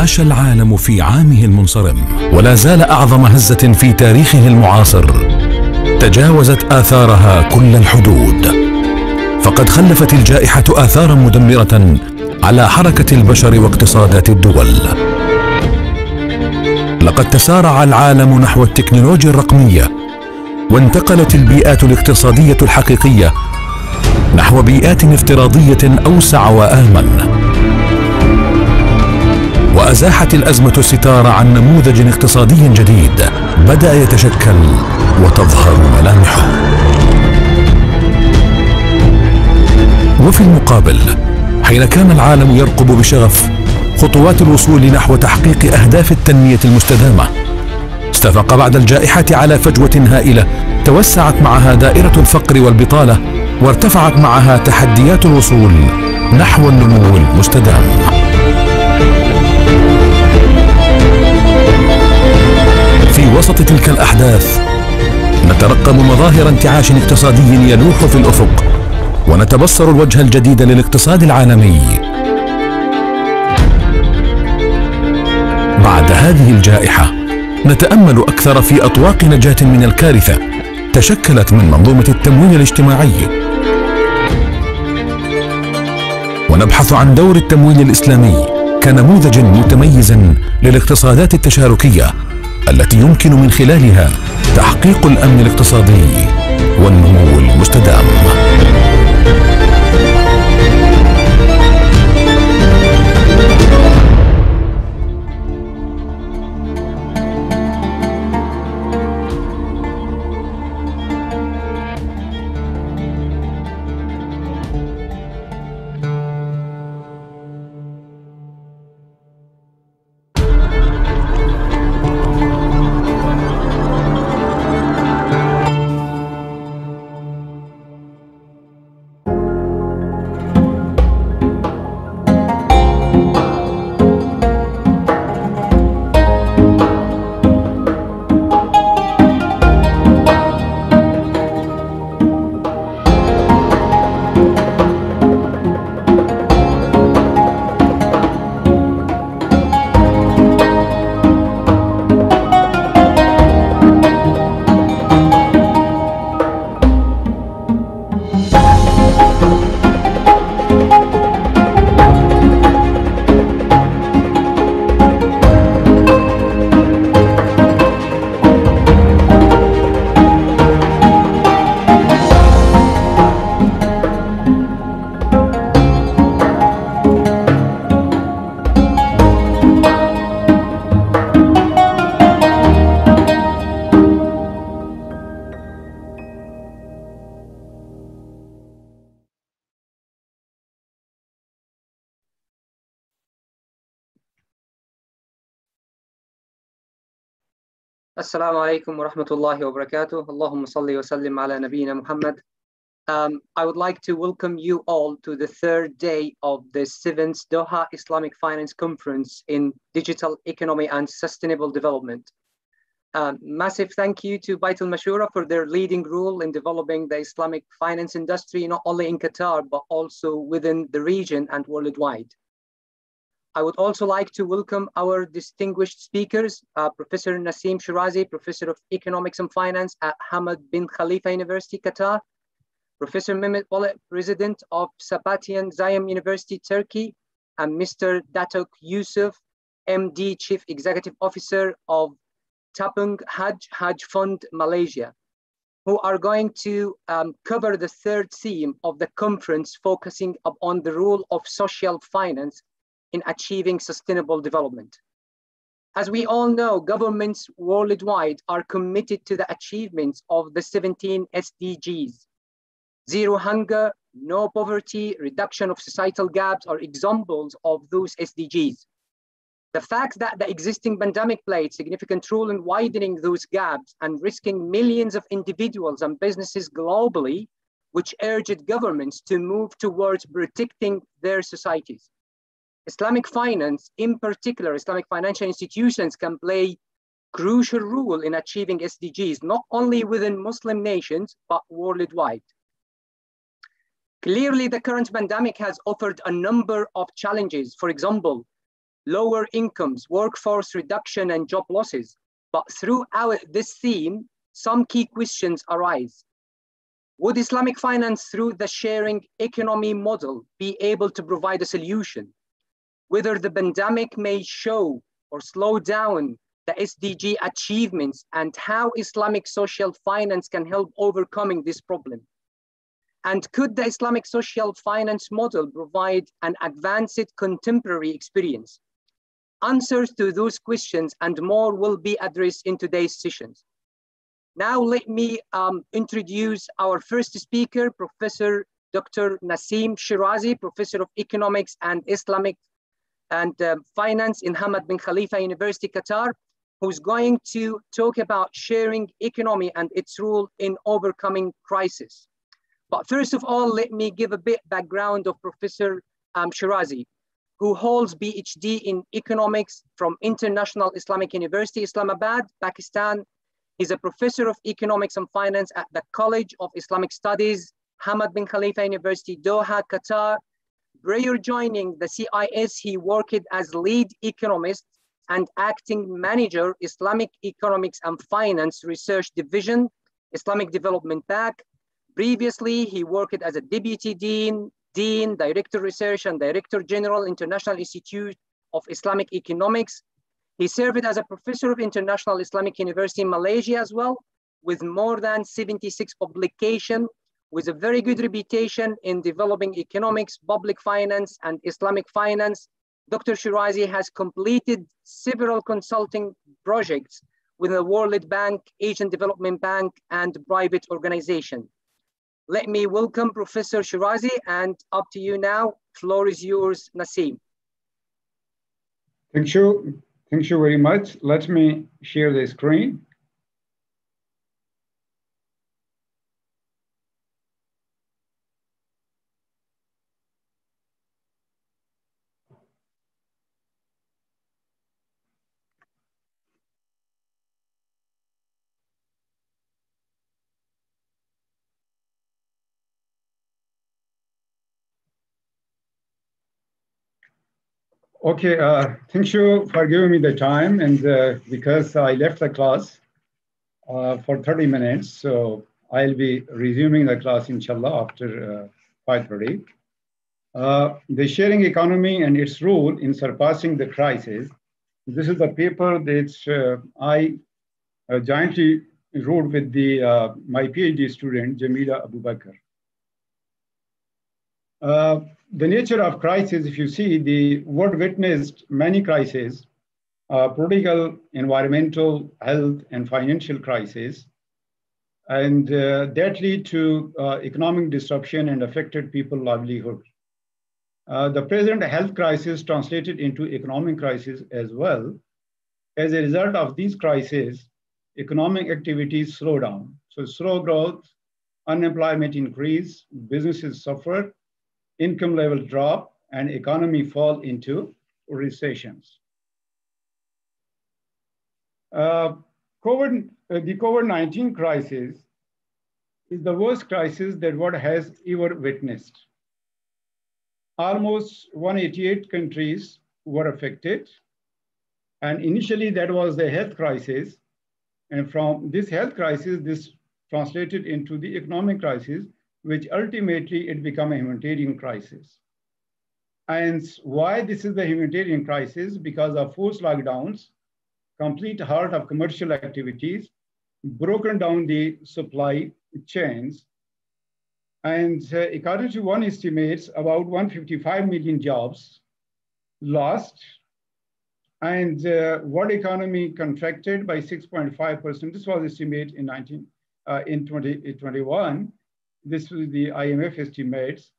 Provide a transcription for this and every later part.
عاش العالم في عامه المنصرم، ولا زال أعظم هزة في تاريخه المعاصر تجاوزت آثارها كل الحدود، فقد خلفت الجائحة آثارا مدمرة على حركة البشر واقتصادات الدول. لقد تسارع العالم نحو التكنولوجيا الرقمية، وانتقلت البيئات الاقتصادية الحقيقية نحو بيئات افتراضية أوسع وآمن، وأزاحت الأزمة الستار عن نموذج اقتصادي جديد بدأ يتشكل وتظهر ملامحه. وفي المقابل، حين كان العالم يرقب بشغف خطوات الوصول نحو تحقيق أهداف التنمية المستدامة، استفاق بعد الجائحة على فجوة هائلة توسعت معها دائرة الفقر والبطالة، وارتفعت معها تحديات الوصول نحو النمو المستدام. في وسط تلك الأحداث نترقب مظاهر انتعاش اقتصادي يلوح في الأفق، ونتبصر الوجه الجديد للاقتصاد العالمي. بعد هذه الجائحة نتأمل أكثر في أطواق نجاة من الكارثة تشكلت من منظومة التمويل الاجتماعي، ونبحث عن دور التمويل الإسلامي كنموذج متميز للاقتصادات التشاركية التي يمكن من خلالها تحقيق الأمن الاقتصادي والنمو المستدام. السلام عليكم ورحمة الله وبركاته. اللهم صل وسلم على نبينا Muhammad. I would like to welcome you all to the third day of the 7th Doha Islamic Finance Conference in Digital Economy and Sustainable Development. Massive thank you to Bait al-Mashura for their leading role in developing the Islamic finance industry, not only in Qatar, but also within the region and worldwide. I would also like to welcome our distinguished speakers, Professor Nassim Shirazi, Professor of Economics and Finance at Hamad bin Khalifa University, Qatar, Professor Mehmet Wallet, President of Sabahattin Zaim University, Turkey, and Mr. Datuk Yusuf, MD, Chief Executive Officer of Tabung Hajj Fund, Malaysia, who are going to cover the third theme of the conference, focusing on the role of social finance in achieving sustainable development. As we all know, governments worldwide are committed to the achievements of the 17 SDGs. Zero hunger, no poverty, reduction of societal gaps are examples of those SDGs. The fact that the existing pandemic played significant role in widening those gaps and risking millions of individuals and businesses globally, which urged governments to move towards protecting their societies. Islamic finance, in particular, Islamic financial institutions can play crucial role in achieving SDGs, not only within Muslim nations, but worldwide. Clearly, the current pandemic has offered a number of challenges. For example, lower incomes, workforce reduction, and job losses. But throughout this theme, some key questions arise. Would Islamic finance through the sharing economy model be able to provide a solution? Whether the pandemic may show or slow down the SDG achievements, and how Islamic social finance can help overcoming this problem. And could the Islamic social finance model provide an advanced contemporary experience? Answers to those questions and more will be addressed in today's sessions. Now let me introduce our first speaker, Professor Dr. Naseem Shirazi, Professor of Economics and Islamic and Finance in Hamad bin Khalifa University, Qatar, who's going to talk about sharing economy and its role in overcoming crisis. But first of all, let me give a bit background of Professor Shirazi, who holds PhD in economics from International Islamic University, Islamabad, Pakistan. He's a professor of economics and finance at the College of Islamic Studies, Hamad bin Khalifa University, Doha, Qatar. Prior joining the CIS, he worked as lead economist and acting manager, Islamic Economics and Finance Research Division, Islamic Development Bank. Previously, he worked as a deputy dean, director research, and director general, International Institute of Islamic Economics. He served as a professor of International Islamic University in Malaysia as well, with more than 76 publications, with a very good reputation in developing economics, public finance, and Islamic finance. Dr. Shirazi has completed several consulting projects with the World Bank, Asian Development Bank, and private organization. Let me welcome Professor Shirazi, and up to you now. Floor is yours, Naseem. Thank you. Thank you very much. Let me share the screen. Okay, thank you for giving me the time, and because I left the class for 30 minutes, so I'll be resuming the class, inshallah, after 5:30. The sharing economy and its role in surpassing the crisis. This is the paper that I jointly wrote with my PhD student, Jamila Abu Bakr. The nature of crisis, if you see, the world witnessed many crises, political, environmental, health, and financial crises, and that lead to economic disruption and affected people's livelihood. The present health crisis translated into economic crisis as well. As a result of these crises, economic activities slow down. So slow growth, unemployment increase, businesses suffer, income levels drop, and economy fall into recessions. The COVID-19 crisis is the worst crisis that world has ever witnessed. Almost 188 countries were affected. And initially that was the health crisis. And from this health crisis, this translated into the economic crisis, which ultimately it became a humanitarian crisis. And why this is the humanitarian crisis? Because of forced lockdowns, complete halt of commercial activities, broken down the supply chains, and according to one estimates, about 155 million jobs lost, and world economy contracted by 6.5%. This was estimated in 2021. This was the IMF estimates,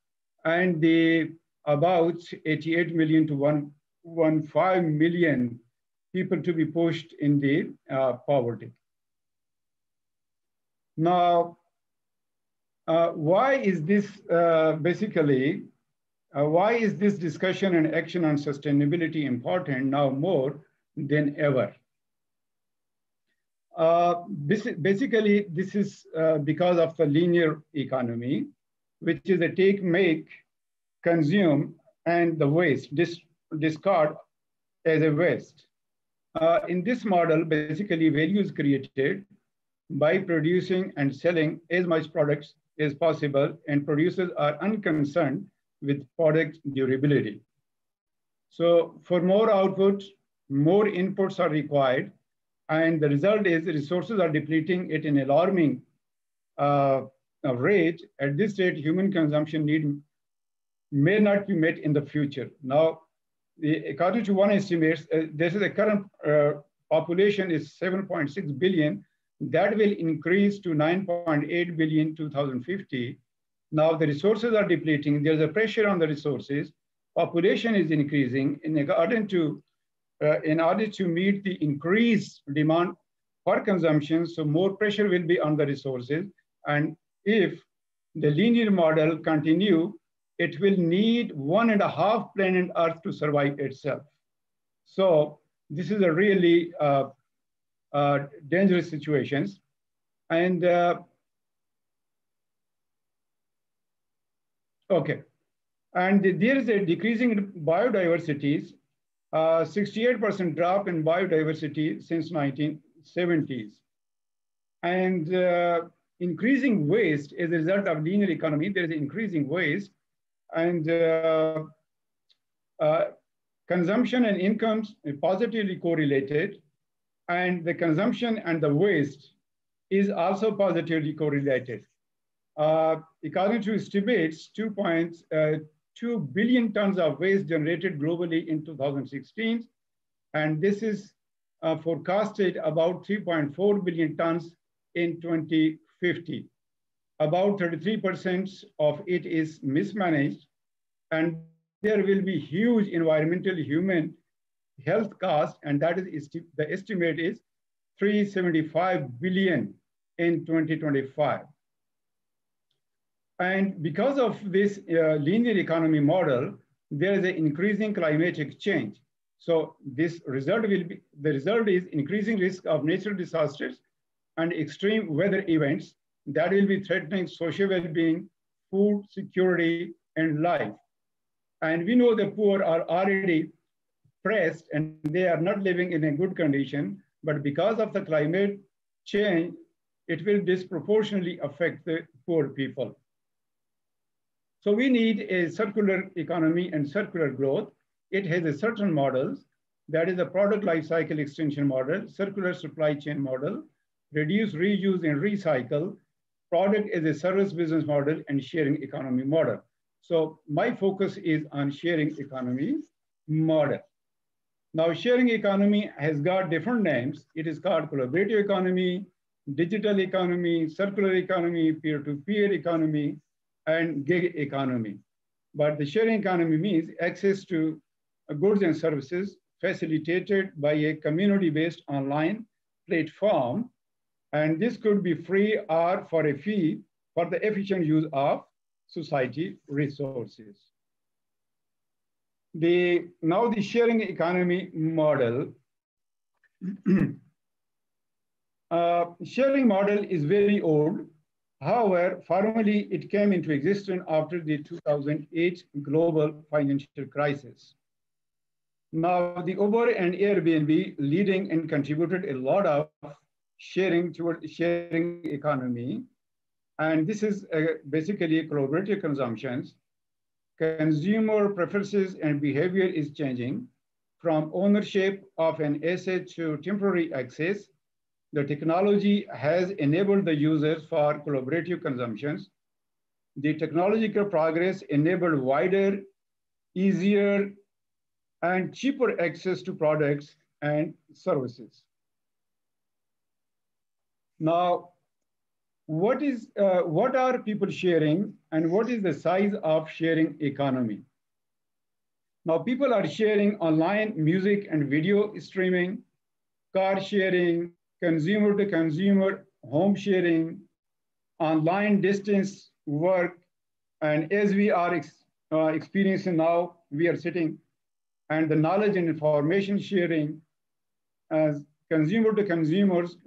and the about 88 million to 115 million people to be pushed in the poverty. Now, why is this why is this discussion and action on sustainability important now more than ever? Basically, this is because of the linear economy, which is a take, make, consume, and the waste, discard as a waste. In this model, basically value is created by producing and selling as much products as possible, and producers are unconcerned with product durability. So for more output, more inputs are required, and the result is resources are depleting at an alarming rate. At this rate, human consumption need may not be met in the future. Now, according to one estimates, this is the current population is 7.6 billion. That will increase to 9.8 billion in 2050. Now the resources are depleting. There's a pressure on the resources. Population is increasing. In order to meet the increased demand for consumption, so more pressure will be on the resources. And if the linear model continue, it will need 1.5 planet Earth to survive itself. So this is a really dangerous situations. And okay. And there is a decreasing biodiversities, 68% drop in biodiversity since 1970s. And increasing waste as a result of linear economy, there is increasing waste, and consumption and incomes are positively correlated, and the consumption and the waste is also positively correlated. According to estimates, 2.2 billion tons of waste generated globally in 2016, and this is forecasted about 3.4 billion tons in 2050. About 33% of it is mismanaged, and there will be huge environmental human health cost, and that is the estimate is 375 billion in 2025. And because of this linear economy model, there is an increasing climatic change. So this result will be, the result is increasing risk of natural disasters and extreme weather events that will be threatening social well-being, food security, and life. And we know the poor are already pressed and they are not living in a good condition, but because of the climate change, it will disproportionately affect the poor people. So we need a circular economy and circular growth. It has a certain models, that is a product life cycle extension model, circular supply chain model, reduce, reuse, and recycle, product as a service business model, and sharing economy model. So my focus is on sharing economy model. Now sharing economy has got different names. It is called collaborative economy, digital economy, circular economy, peer-to-peer economy, and gig economy. But the sharing economy means access to goods and services facilitated by a community-based online platform. And this could be free or for a fee for the efficient use of society resources. Now the sharing economy model. Sharing model is very old. However, formally it came into existence after the 2008 global financial crisis. Now the Uber and Airbnb leading and contributed a lot of sharing toward sharing economy. And this is basically collaborative consumptions. Consumer preferences and behavior is changing from ownership of an asset to temporary access. The technology has enabled the users for collaborative consumptions. The technological progress enabled wider, easier, and cheaper access to products and services. Now, what are people sharing and what is the size of sharing economy? Now, people are sharing online music and video streaming, car sharing, consumer to consumer, home sharing, online distance work, and as we are experiencing now, we are sitting, and the knowledge and information sharing, as consumer to consumers,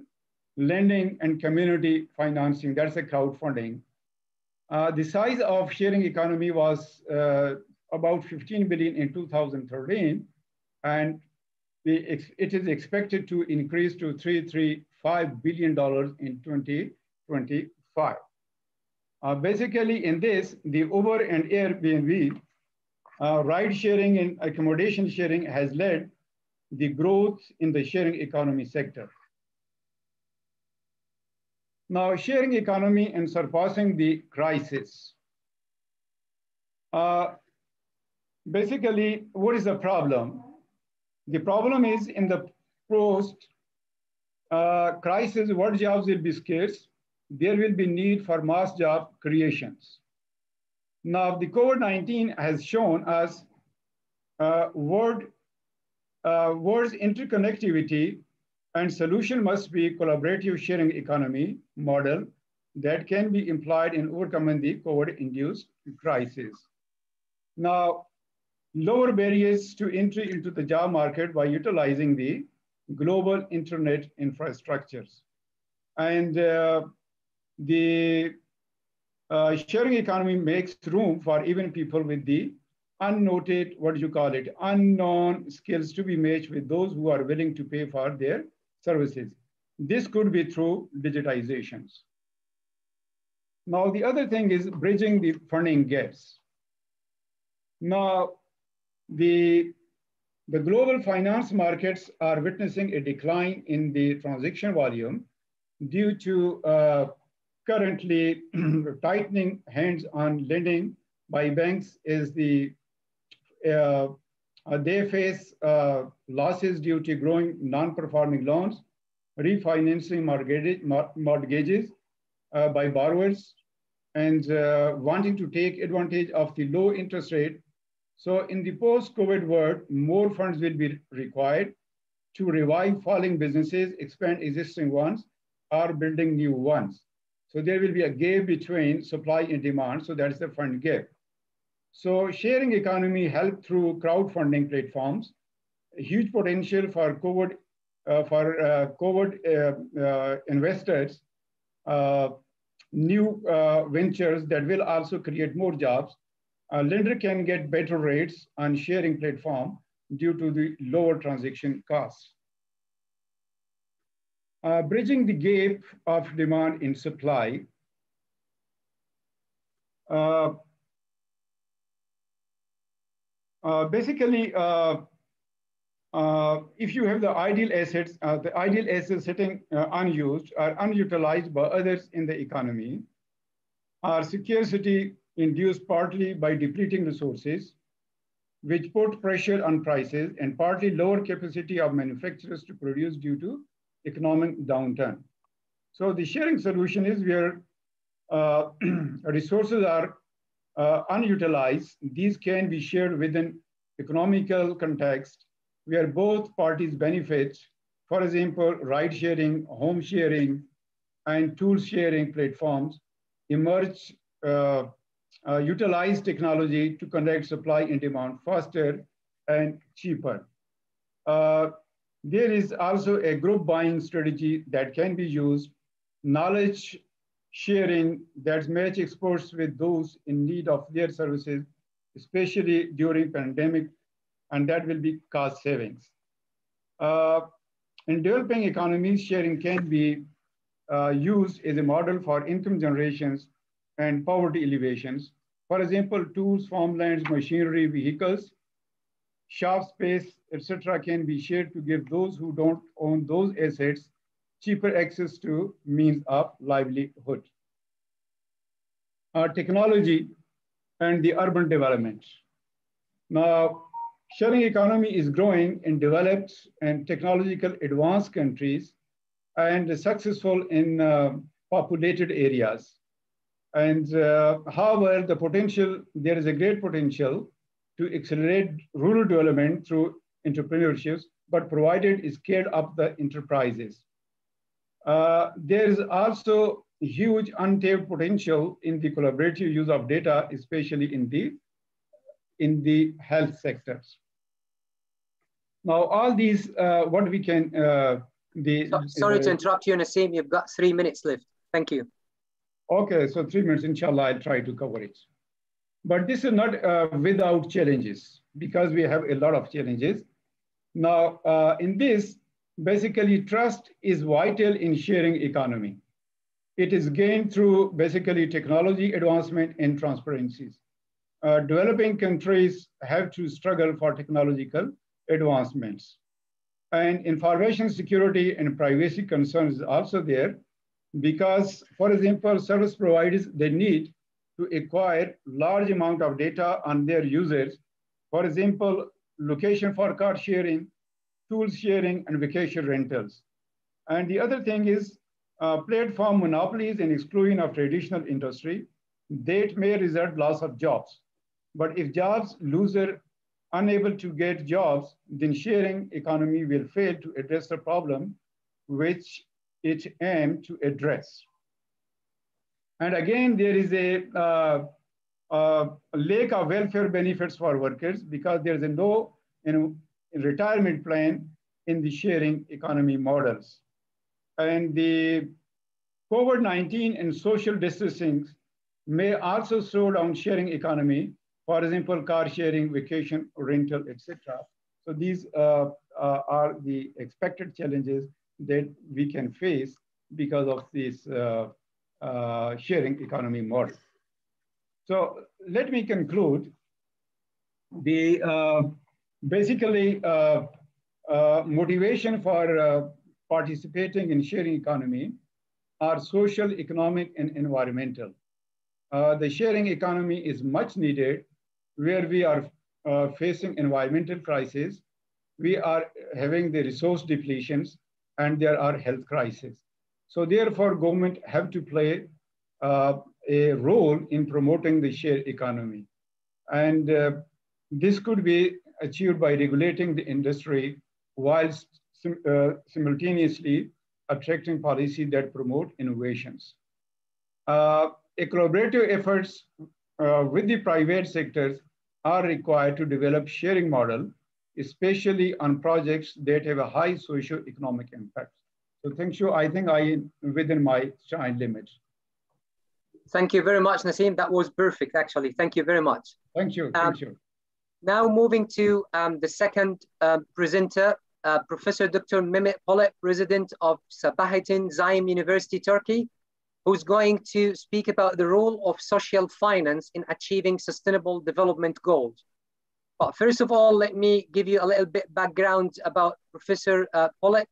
lending and community financing, that's a crowdfunding. The size of sharing economy was about 15 billion in 2013, and it is expected to increase to $335 billion in 2025. Basically, in this, the Uber and Airbnb ride sharing and accommodation sharing has led the growth in the sharing economy sector. Now, sharing economy and surpassing the crisis. Basically, what is the problem? The problem is in the post-crisis, what jobs will be scarce? There will be need for mass job creations. Now, the COVID-19 has shown us world's interconnectivity, and solution must be collaborative sharing economy model that can be employed in overcoming the COVID-induced crisis. Now, lower barriers to entry into the job market by utilizing the global internet infrastructures. And the sharing economy makes room for even people with the unnoted, unknown skills to be matched with those who are willing to pay for their services. This could be through digitizations. Now, the other thing is bridging the funding gaps. Now, the global finance markets are witnessing a decline in the transaction volume due to currently tightening hands on lending by banks as they face losses due to growing non-performing loans, refinancing mortgages by borrowers, and wanting to take advantage of the low interest rate. So in the post-COVID world, more funds will be required to revive falling businesses, expand existing ones, or building new ones. So there will be a gap between supply and demand, so that's the fund gap. So sharing economy helped through crowdfunding platforms, a huge potential for COVID investors, new ventures that will also create more jobs. A lender can get better rates on sharing platform due to the lower transaction costs. Bridging the gap of demand in supply. Basically, if you have the ideal assets sitting unused or unutilized by others in the economy, are scarcity induced partly by depleting resources, which put pressure on prices, and partly lower capacity of manufacturers to produce due to economic downturn. So the sharing solution is where resources are unutilized. These can be shared within economical context where both parties benefit. For example, ride sharing, home sharing, and tool sharing platforms emerge, utilize technology to connect supply and demand faster and cheaper. There is also a group buying strategy that can be used, knowledge sharing that match experts with those in need of their services, especially during pandemic, and that will be cost savings. In developing economies, sharing can be used as a model for income generations and poverty alleviations. For example, tools, farmlands, machinery, vehicles, shop space, etc., can be shared to give those who don't own those assets cheaper access to means of livelihood. Technology and the urban development. Now, sharing economy is growing in developed and technological advanced countries and successful in populated areas. And however, there is a great potential to accelerate rural development through entrepreneurships, but provided is scaled up the enterprises. There is also huge untapped potential in the collaborative use of data, especially in the health sectors. Now, all these, what we can, sorry to interrupt you, Naseem, you've got 3 minutes left. Thank you. Okay, so 3 minutes, inshallah, I'll try to cover it. But this is not without challenges, because we have a lot of challenges. Now, in this, basically trust is vital in sharing economy. It is gained through basically technology advancement and transparencies. Developing countries have to struggle for technological advancements. And information security and privacy concerns is also there because, for example, service providers, they need to acquire large amount of data on their users. For example, location for car sharing, tools sharing, and vacation rentals. And the other thing is platform monopolies and exclusion of traditional industry. That may result loss of jobs. But if jobs loser unable to get jobs, then sharing economy will fail to address the problem which it aimed to address. And again, there is a lack of welfare benefits for workers because there is no retirement plan in the sharing economy models. And the COVID-19 and social distancing may also slow down sharing economy, for example, car sharing, vacation, rental, etc. So these are the expected challenges that we can face because of this sharing economy model. So let me conclude. The basically motivation for participating in sharing economy are social, economic, and environmental. The sharing economy is much needed where we are facing environmental crisis, we are having the resource depletions, and there are health crises. So therefore, government have to play a role in promoting the shared economy. And this could be achieved by regulating the industry whilst simultaneously attracting policy that promote innovations. Collaborative efforts with the private sectors are required to develop sharing model, especially on projects that have a high socio-economic impact. So thank you. I think I am within my time limit. Thank you very much, Naseem. That was perfect, actually. Thank you very much. Thank you. Thank you. Now moving to the second presenter, Professor Dr. Mehmet Polat, President of Sabahattin Zaim University, Turkey, who's going to speak about the role of social finance in achieving sustainable development goals. But first of all, let me give you a little bit background about Professor Polat,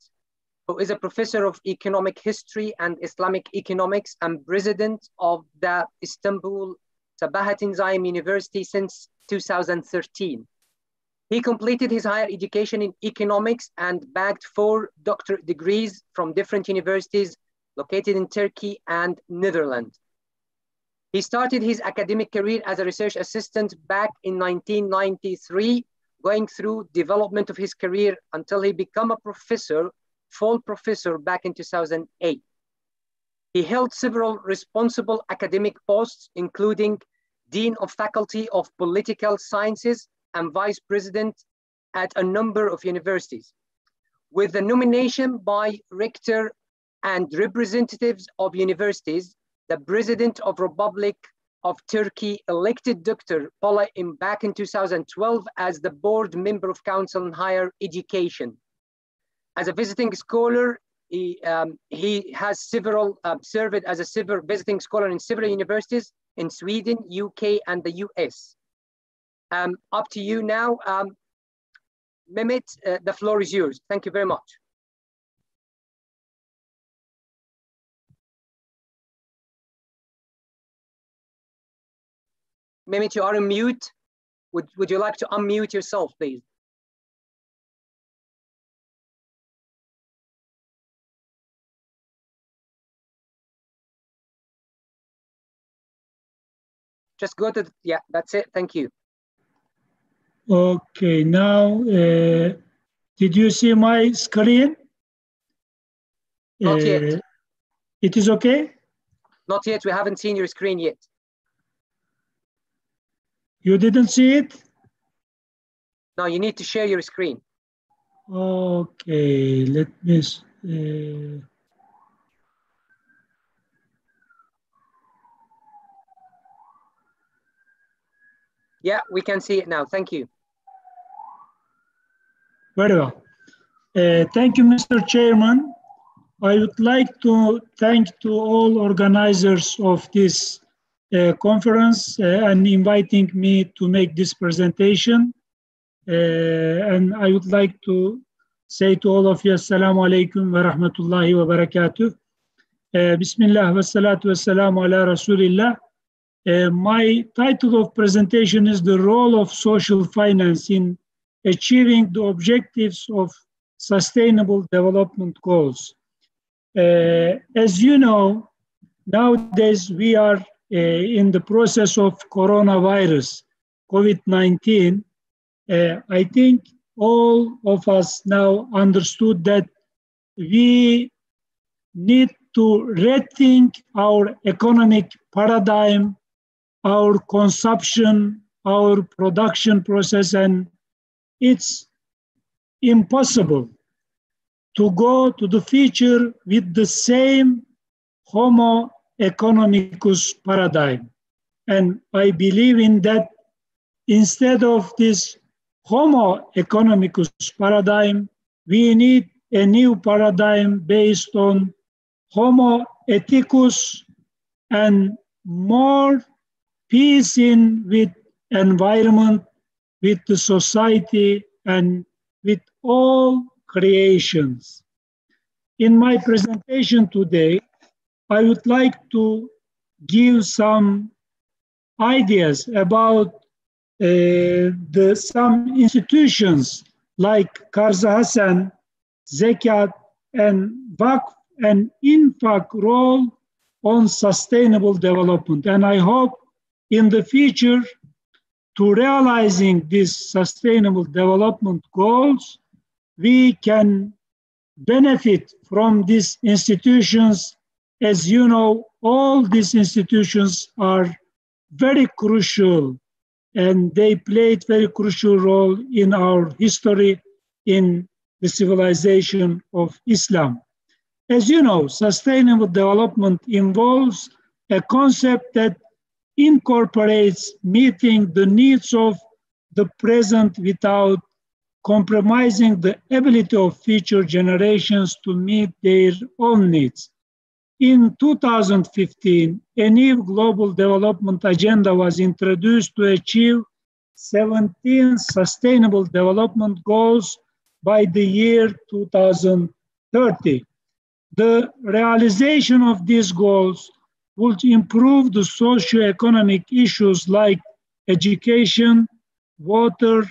who is a professor of economic history and Islamic economics and president of the Istanbul Sabahattin Zaim University since 2013. He completed his higher education in economics and bagged 4 doctorate degrees from different universities located in Turkey and Netherlands. He started his academic career as a research assistant back in 1993, going through development of his career until he became a professor, full professor back in 2008. He held several responsible academic posts, including Dean of Faculty of Political Sciences and Vice President at a number of universities. With the nomination by rector and representatives of universities, the President of Republic of Turkey elected Dr. Polat back in 2012 as the board member of Council on Higher Education. As a visiting scholar, he has served as a visiting scholar in several universities in Sweden, UK, and the US. Up to you now. Mehmet, the floor is yours. Thank you very much. Mehmet, you are on mute. Would you like to unmute yourself, please? Just go to, yeah, that's it. Thank you. Okay, now, did you see my screen? Not yet. It is okay? Not yet. We haven't seen your screen yet. You didn't see it? No, you need to share your screen. Okay, let me. Yeah, we can see it now. Thank you. Very well. Thank you, Mr. Chairman. I would like to thank to all organizers of this conference and inviting me to make this presentation. And I would like to say to all of you, Assalamu alaikum wa rahmatullahi wa barakatuh. Bismillah wa salatu wa salamu ala Rasulillah. My title of presentation is The Role of Social Finance in Achieving the Objectives of Sustainable Development Goals. As you know, nowadays we are in the process of coronavirus, COVID-19. I think all of us now understood that we need to rethink our economic paradigm, our consumption, our production process, and it's impossible to go to the future with the same Homo economicus paradigm. And I believe in that instead of this Homo economicus paradigm, we need a new paradigm based on Homo ethicus and more peace in with environment, with the society, and with all creations. In my presentation today, I would like to give some ideas about some institutions like Karza Hassan, Zakat, and Waqf and Infaq role on sustainable development. And I hope in the future to realizing these sustainable development goals, we can benefit from these institutions. As you know, all these institutions are very crucial and they played very crucial role in our history in the civilization of Islam. As you know, sustainable development involves a concept that incorporates meeting the needs of the present without compromising the ability of future generations to meet their own needs. In 2015, a new global development agenda was introduced to achieve 17 sustainable development goals by the year 2030. The realization of these goals would improve the socio-economic issues like education, water,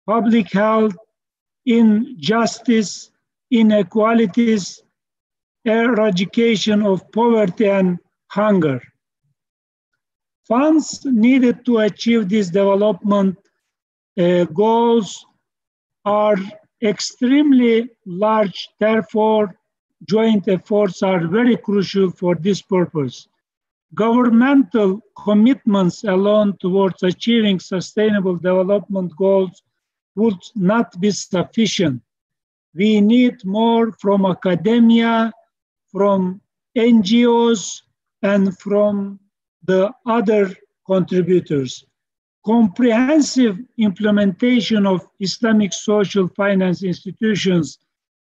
public health, injustice, inequalities, eradication of poverty and hunger. Funds needed to achieve these development goals are extremely large. Therefore, joint efforts are very crucial for this purpose. Governmental commitments alone towards achieving sustainable development goals would not be sufficient. We need more from academia, from NGOs, and from the other contributors. Comprehensive implementation of Islamic social finance institutions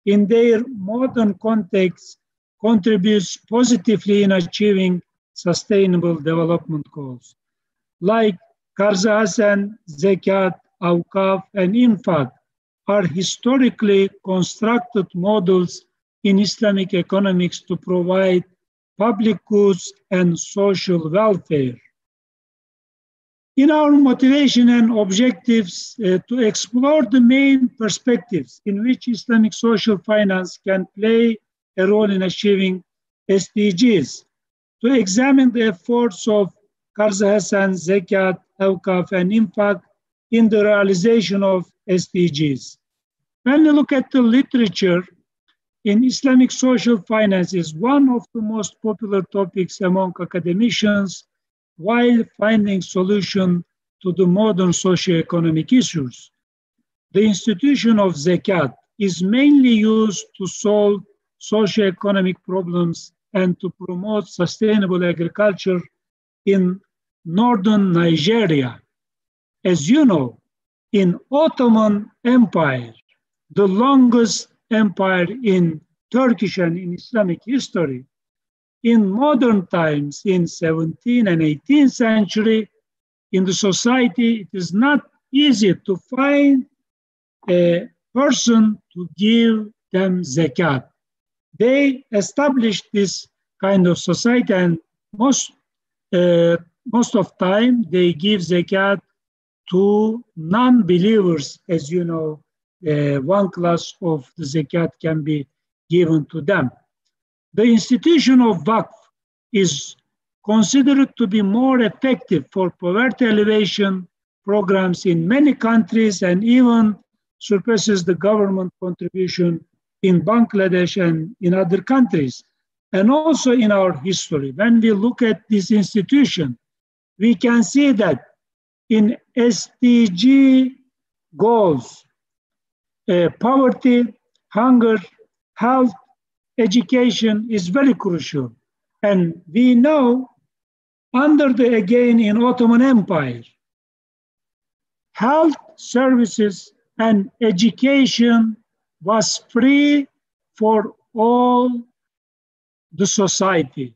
in their modern context contributes positively in achieving sustainable development goals. Like Karza Hassan, Zakat, Awqaf, and Infaq are historically constructed models in Islamic economics to provide public goods and social welfare. In our motivation and objectives to explore the main perspectives in which Islamic social finance can play a role in achieving SDGs, to examine the efforts of Karza Hassan, Zakat, Awqaf, and Infaq in the realization of SDGs. When we look at the literature, in Islamic social finance is one of the most popular topics among academicians while finding solution to the modern socio-economic issues. The institution of Zakat is mainly used to solve socio-economic problems and to promote sustainable agriculture in northern Nigeria. As you know, in Ottoman Empire, the longest empire in Turkish and in Islamic history. In modern times, in 17th and 18th century, in the society, it is not easy to find a person to give them zakat. They established this kind of society, and most of time they give zakat to non-believers. As you know, one class of the zakat can be given to them. The institution of Waqf is considered to be more effective for poverty alleviation programs in many countries, and even surpasses the government contribution in Bangladesh and in other countries. And also in our history, when we look at this institution, we can see that in SDG goals, poverty, hunger, health, education is very crucial. And we know again in Ottoman Empire, health services and education was free for all the society,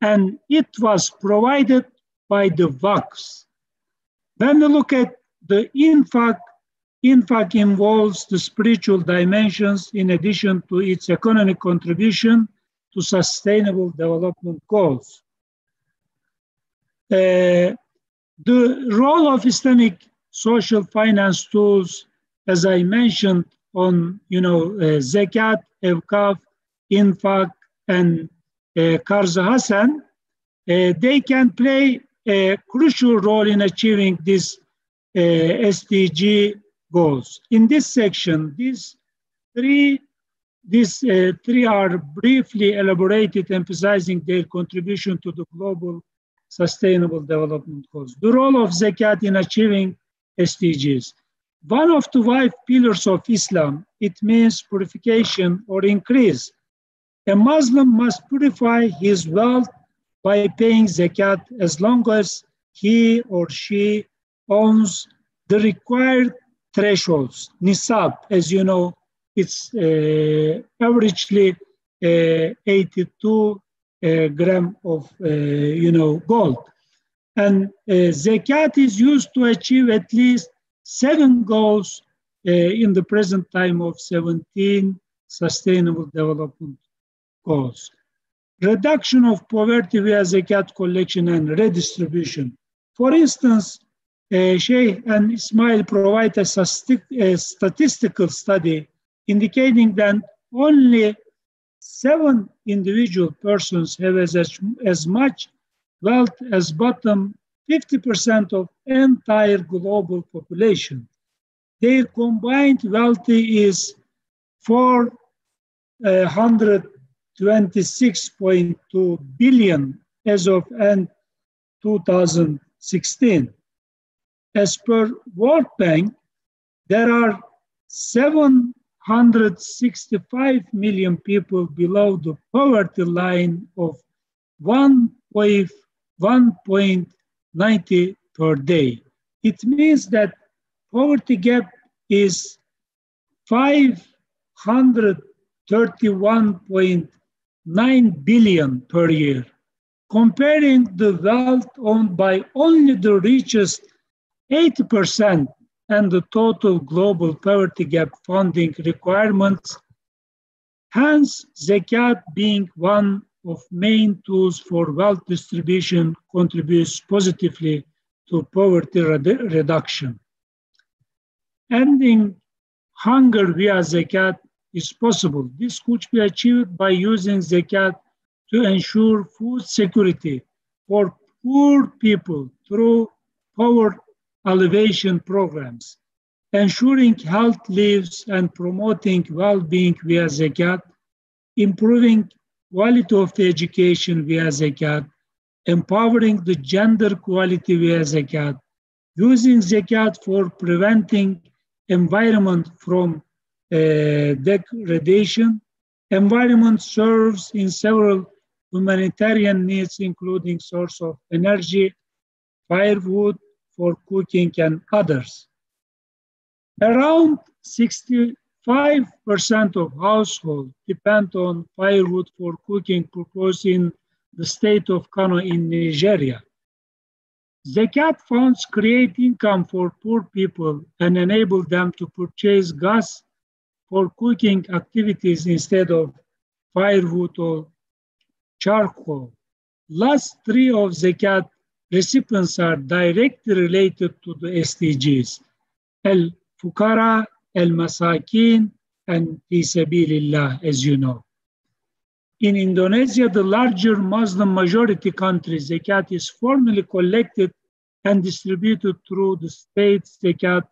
and it was provided by the Waqfs. When we look at the infaq involves the spiritual dimensions in addition to its economic contribution to sustainable development goals. The role of Islamic social finance tools, as I mentioned, on zakat, evkaf, infaq, and Qarz Hasan, they can play a crucial role in achieving these SDG goals. In this section, these three are briefly elaborated, emphasizing their contribution to the global sustainable development goals. The role of zakat in achieving SDGs. One of the 5 pillars of Islam, it means purification or increase. A Muslim must purify his wealth by paying zakat as long as he or she owns the required thresholds. Nisab, as you know, it's averagely 82 gram of gold. And zakat is used to achieve at least 7 goals in the present time of 17 sustainable development goals. Reduction of poverty via zakat collection and redistribution. For instance, Sheikh and Ismail provide a statistical study indicating that only 7 individual persons have as much wealth as bottom 50% of entire global population. Their combined wealth is 426.2 billion as of end 2016. As per World Bank, there are 765 million people below the poverty line of 1.90 per day. It means that poverty gap is 531.9 billion per year. Comparing the wealth owned by only the richest 80% and the total global poverty gap funding requirements, hence zakat being one of main tools for wealth distribution contributes positively to poverty reduction. Ending hunger via zakat is possible. This could be achieved by using zakat to ensure food security for poor people through poverty alleviation programs, ensuring health lives and promoting well-being via zakat, improving quality of the education via zakat, empowering the gender equality via zakat, using zakat for preventing environment from degradation. Environment serves in several humanitarian needs, including source of energy, firewood for cooking, and others. Around 65% 5% of households depend on firewood for cooking purposes in the state of Kano in Nigeria. Zakat funds create income for poor people and enable them to purchase gas for cooking activities instead of firewood or charcoal. Last three of Zakat recipients are directly related to the SDGs: Al-Fukara, Al-Masakin, and Fi Sabilillah, as you know. In Indonesia, the larger Muslim majority country, Zakat is formally collected and distributed through the state Zakat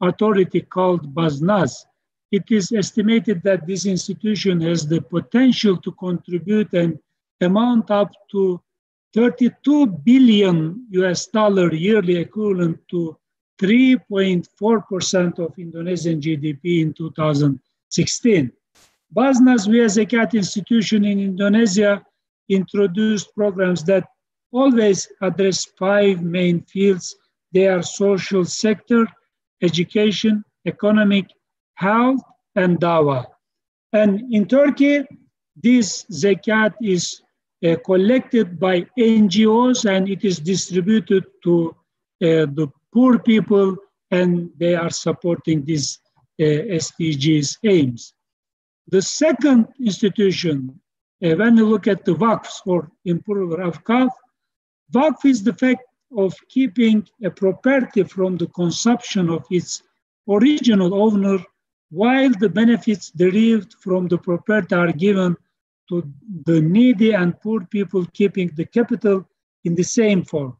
authority called Baznas. It is estimated that this institution has the potential to contribute an amount up to $32 billion yearly, equivalent to 3.4% of Indonesian GDP in 2016. Baznas, via Zakat institution in Indonesia, introduced programs that always address 5 main fields. They are social sector, education, economic, health, and dawah. And in Turkey, this Zakat is collected by NGOs and it is distributed to the poor people, and they are supporting these SDGs aims. The second institution, when you look at the Waqfs, or in plural Awqaf, Waqf is the fact of keeping a property from the consumption of its original owner, while the benefits derived from the property are given to the needy and poor people, keeping the capital in the same form.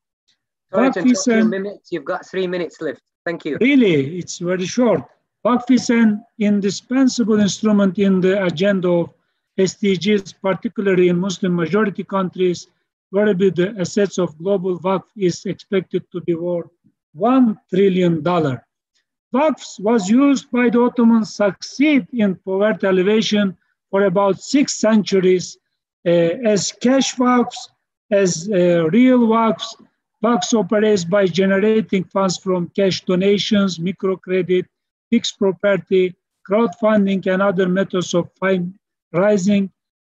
Sorry to interrupt you, minutes. You've got 3 minutes left. Thank you. Really, it's very short. Waqf is an indispensable instrument in the agenda of SDGs, particularly in Muslim majority countries, where the assets of global Waqf is expected to be worth $1 trillion. Waqf was used by the Ottomans succeed in poverty alleviation for about 6 centuries as cash Waqfs, as real Waqfs. Waqfs operates by generating funds from cash donations, microcredit, fixed property, crowdfunding, and other methods of fundraising.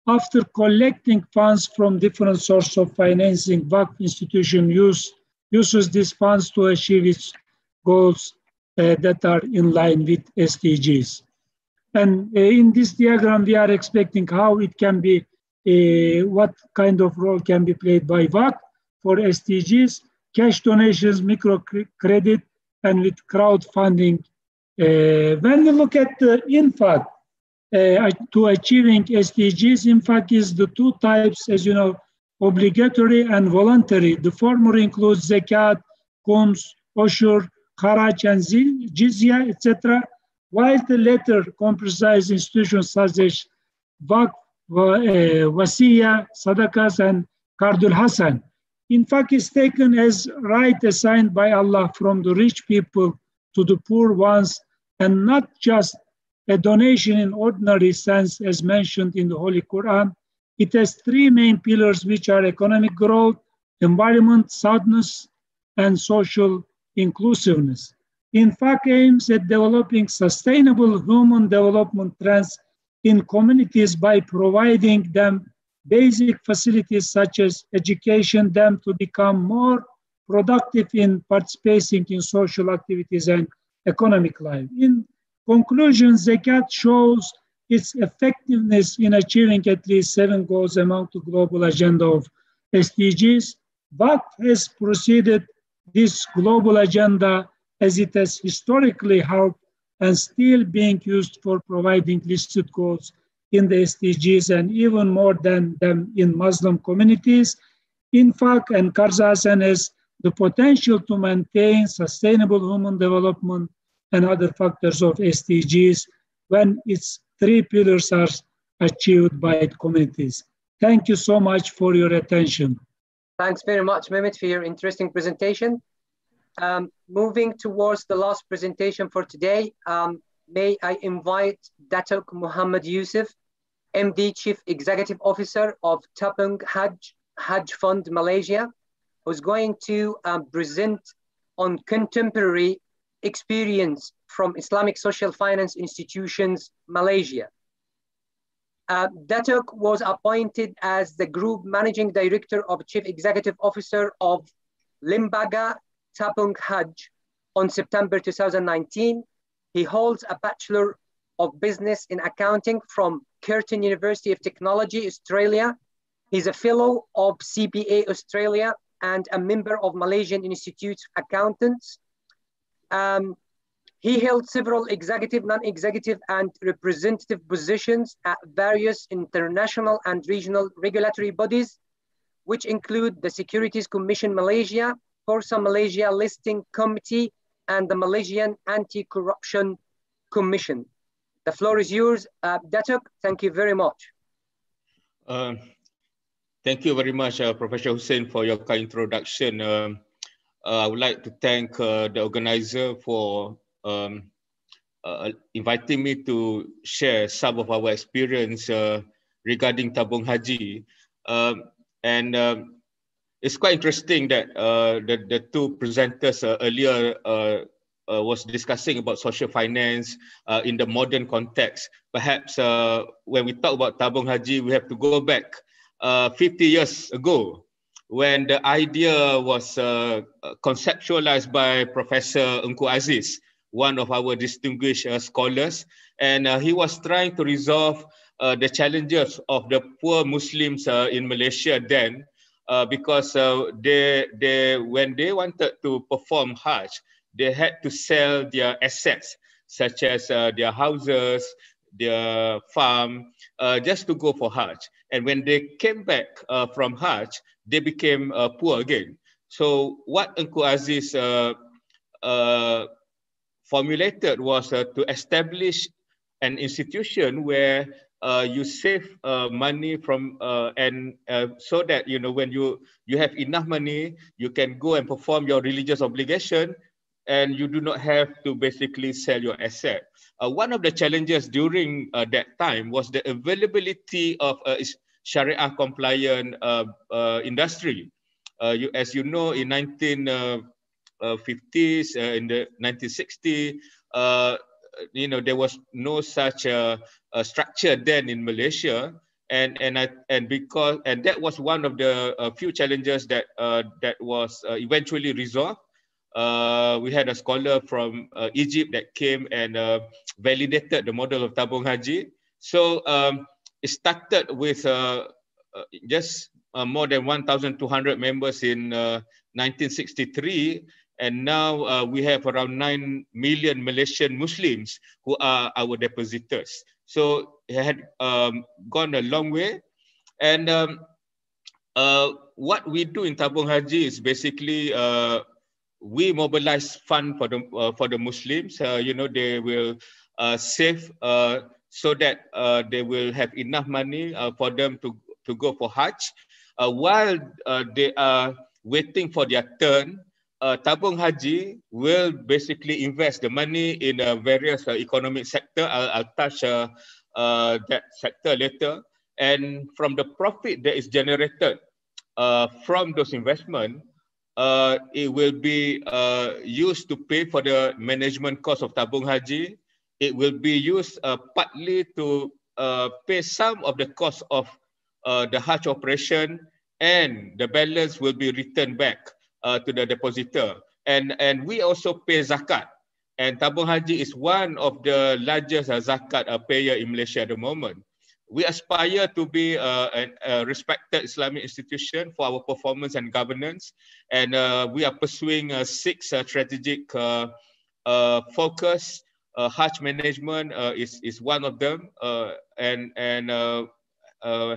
After collecting funds from different sources of financing, Waqf institution uses these funds to achieve its goals that are in line with SDGs. And in this diagram, we are expecting how it can be, what kind of role can be played by Waqf for SDGs, cash donations, microcredit, and with crowdfunding. When we look at the infaq to achieving SDGs, infaq is the 2 types, as you know, obligatory and voluntary. The former includes zakat, khums, ushur, kharaj, and jizya, etc., while the latter comprises institutions such as Waqf, Wasiya, Sadaqas, and Qardul Hasan. Infaq is taken as right assigned by Allah from the rich people to the poor ones, and not just a donation in ordinary sense as mentioned in the Holy Quran. It has 3 main pillars, which are economic growth, environment, soundness, and social inclusiveness. Infaq aims at developing sustainable human development trends in communities by providing them basic facilities such as education, them to become more productive in participating in social activities and economic life. In conclusion, Zakat shows its effectiveness in achieving at least 7 goals among the global agenda of SDGs. Waqf has preceded this global agenda as it has historically helped and still being used for providing listed goals in the SDGs, and even more than them in Muslim communities. Infaq and Qardul Hasan has the potential to maintain sustainable human development and other factors of SDGs when its 3 pillars are achieved by communities. Thank you so much for your attention. Thanks very much, Mehmet, for your interesting presentation. Moving towards the last presentation for today, may I invite Datuk Muhammad Yusuf, MD, Chief Executive Officer of Tapung Hajj Fund Malaysia, who's going to present on contemporary experience from Islamic social finance institutions, Malaysia. Datuk was appointed as the Group Managing Director of Chief Executive Officer of Lembaga Tabung Haji on September 2019. He holds a Bachelor of Business in Accounting from Curtin University of Technology, Australia. He's a Fellow of CPA Australia and a member of Malaysian Institute of Accountants. He held several executive, non-executive, and representative positions at various international and regional regulatory bodies, which include the Securities Commission Malaysia, Bursa Malaysia Listing Committee, and the Malaysian Anti-Corruption Commission. The floor is yours, Datuk. Thank you very much. Thank you very much, Professor Hussein, for your kind introduction. I would like to thank the organizer for inviting me to share some of our experience regarding Tabung Haji. It's quite interesting that the two presenters earlier was discussing about social finance in the modern context. Perhaps when we talk about Tabung Haji, we have to go back 50 years ago, when the idea was conceptualized by Professor Engku Aziz, one of our distinguished scholars, and he was trying to resolve the challenges of the poor Muslims in Malaysia then, because when they wanted to perform Hajj, they had to sell their assets, such as their houses, their farm, just to go for Hajj. And when they came back from Hajj, they became poor again. So what Engku Aziz formulated was to establish an institution where you save money from so that when you have enough money, you can go and perform your religious obligation, and you do not have to basically sell your asset. One of the challenges during that time was the availability of Sharia compliant industry. As you know, in 1950s, in the 1960s, there was no such structure then in Malaysia, and that was one of the few challenges that was eventually resolved. We had a scholar from Egypt that came and validated the model of Tabung Haji. So it started with just more than 1,200 members in 1963, and now we have around 9 million Malaysian Muslims who are our depositors. So it had gone a long way. And what we do in Tabung Haji is basically we mobilize fund for the Muslims. They will save so that they will have enough money for them to go for Hajj. While they are waiting for their turn, Tabung Haji will basically invest the money in various economic sector. I'll touch that sector later. And from the profit that is generated from those investments, it will be used to pay for the management cost of Tabung Haji. It will be used partly to pay some of the cost of the Hajj operation, and the balance will be returned back to the depositor. And we also pay zakat. And Tabung Haji is one of the largest zakat payer in Malaysia at the moment. We aspire to be a respected Islamic institution for our performance and governance. And we are pursuing 6 strategic focus. Hajj management is one of them, and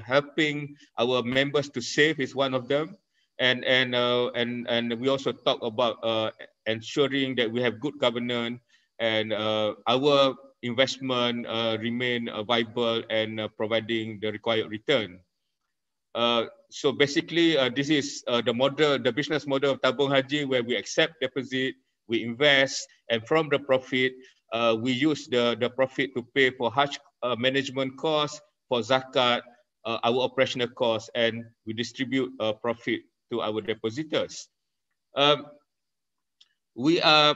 helping our members to save is one of them, and we also talk about ensuring that we have good governance and our investment remain viable and providing the required return. So basically, this is the business model of Tabung Haji, where we accept deposit, we invest, and from the profit, we use the profit to pay for Hajj management costs, for zakat, our operational costs, and we distribute profit to our depositors. We are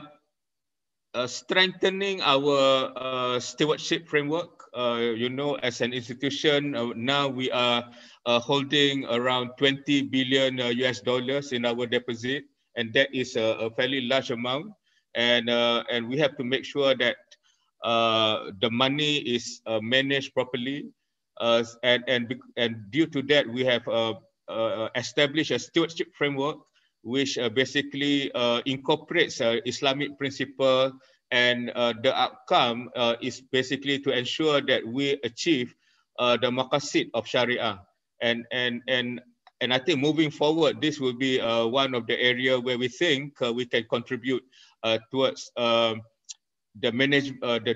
strengthening our stewardship framework. You know, as an institution, now we are holding around 20 billion US dollars in our deposit, and that is a fairly large amount. And we have to make sure that the money is managed properly. And due to that, we have established a stewardship framework, which basically incorporates Islamic principle, and the outcome is basically to ensure that we achieve the maqasid of Sharia. And I think moving forward, this will be one of the areas where we think we can contribute towards the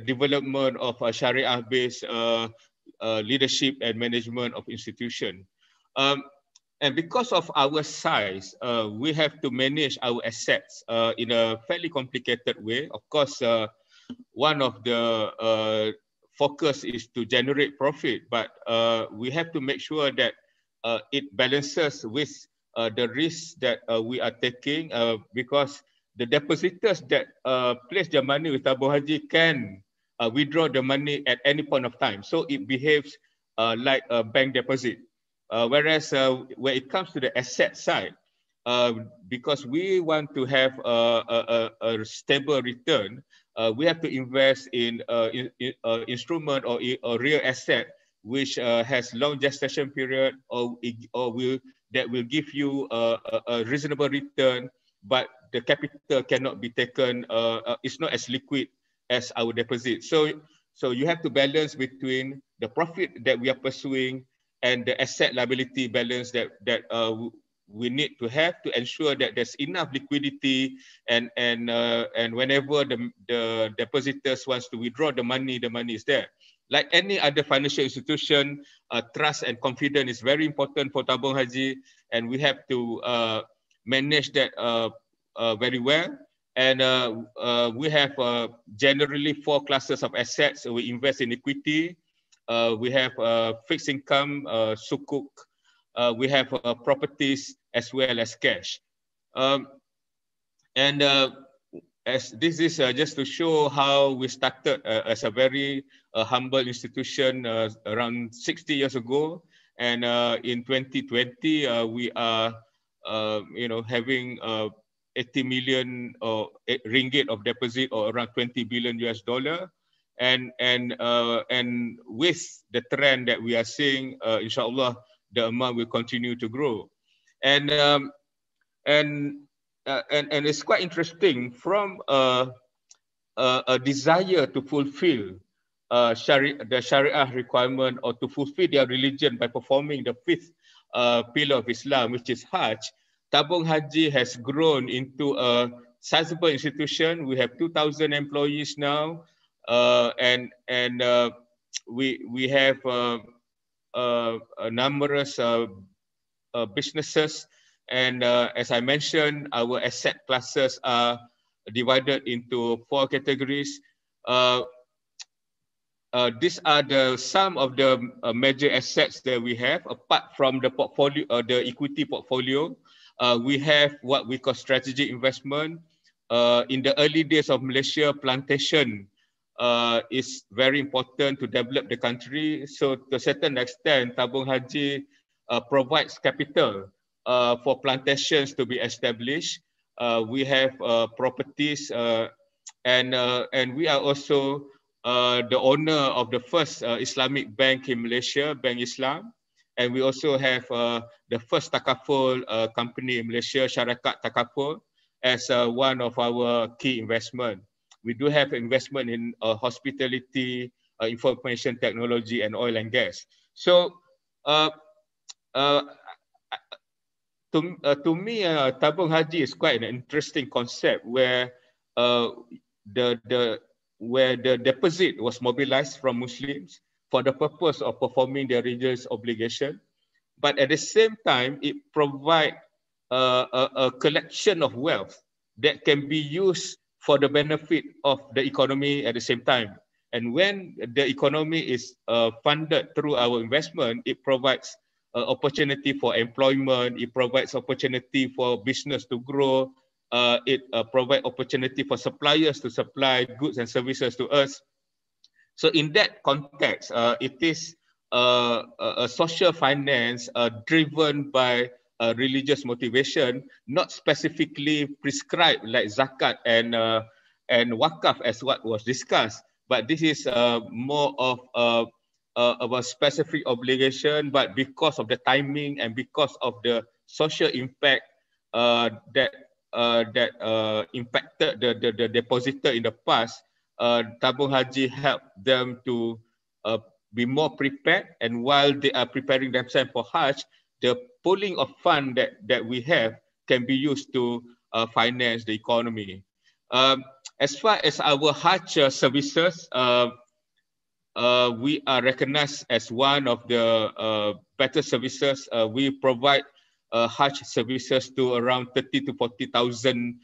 development of Sharia-based leadership and management of institution. And because of our size, we have to manage our assets in a fairly complicated way. Of course, one of the focus is to generate profit, but we have to make sure that it balances with the risks that we are taking, because the depositors that place their money with Tabung Haji can withdraw the money at any point of time. So it behaves like a bank deposit. Whereas when it comes to the asset side, because we want to have a stable return, we have to invest in instrument or a real asset which has long gestation period, or that will give you a reasonable return, but the capital cannot be taken. It's not as liquid as our deposit. So you have to balance between the profit that we are pursuing and the asset liability balance that we need to have to ensure that there's enough liquidity, and whenever the depositors wants to withdraw the money is there. Like any other financial institution, trust and confidence is very important for Tabung Haji, and we have to manage that very well. And we have generally 4 classes of assets. So we invest in equity, we have fixed income, sukuk, we have properties as well as cash. As this is just to show how we started as a very humble institution around 60 years ago, and in 2020 we are having 80 million ringgit of deposit, or around 20 billion US dollar. And with the trend that we are seeing, inshallah, the amount will continue to grow. And it's quite interesting, from a desire to fulfill the Sharia requirement, or to fulfill their religion by performing the 5th pillar of Islam, which is Hajj. Tabung Haji has grown into a sizable institution. We have 2,000 employees now, and we have numerous businesses. And as I mentioned, our asset classes are divided into 4 categories. These are some of the major assets that we have. Apart from the portfolio, the equity portfolio, we have what we call strategic investment. In the early days of Malaysia, plantation is very important to develop the country. So to a certain extent, Tabung Haji provides capital for plantations to be established. We have properties, and we are also the owner of the first Islamic bank in Malaysia, Bank Islam. And we also have the first takaful company in Malaysia, Syarikat Takaful, as one of our key investment. We do have investment in hospitality, information technology, and oil and gas. So to me, Tabung Haji is quite an interesting concept, where the deposit was mobilized from Muslims for the purpose of performing their religious obligation, but at the same time, it provides a collection of wealth that can be used for the benefit of the economy at the same time. And when the economy is funded through our investment, it provides opportunity for employment, it provides opportunity for business to grow, it provides opportunity for suppliers to supply goods and services to us. So in that context, it is a social finance driven by religious motivation, not specifically prescribed like zakat and wakaf as what was discussed, but this is more of a specific obligation, but because of the timing and because of the social impact that impacted the depositor in the past, Tabung Haji helped them to be more prepared, and while they are preparing themselves for Hajj, the pooling of funds that we have can be used to finance the economy. As far as our Hajj services, we are recognized as one of the better services. We provide Hajj services to around 30 to 40,000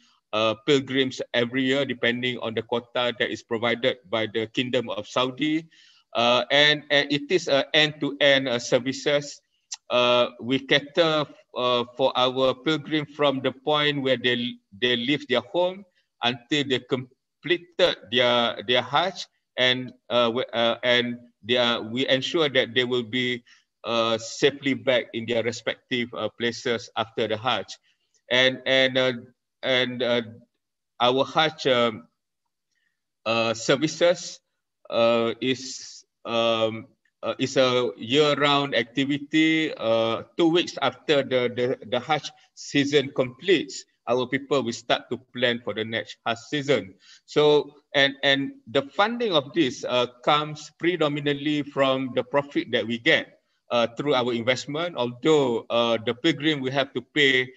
pilgrims every year, depending on the quota that is provided by the Kingdom of Saudi. And it is end-to-end services. We cater for our pilgrim from the point where they leave their home until they completed their Hajj, and we ensure that they will be safely back in their respective places after the Hajj. And our Hajj services is a year-round activity. 2 weeks after the Hajj season completes, our people will start to plan for the next Hajj season. So, and the funding of this comes predominantly from the profit that we get through our investment, although the pilgrim will have to pay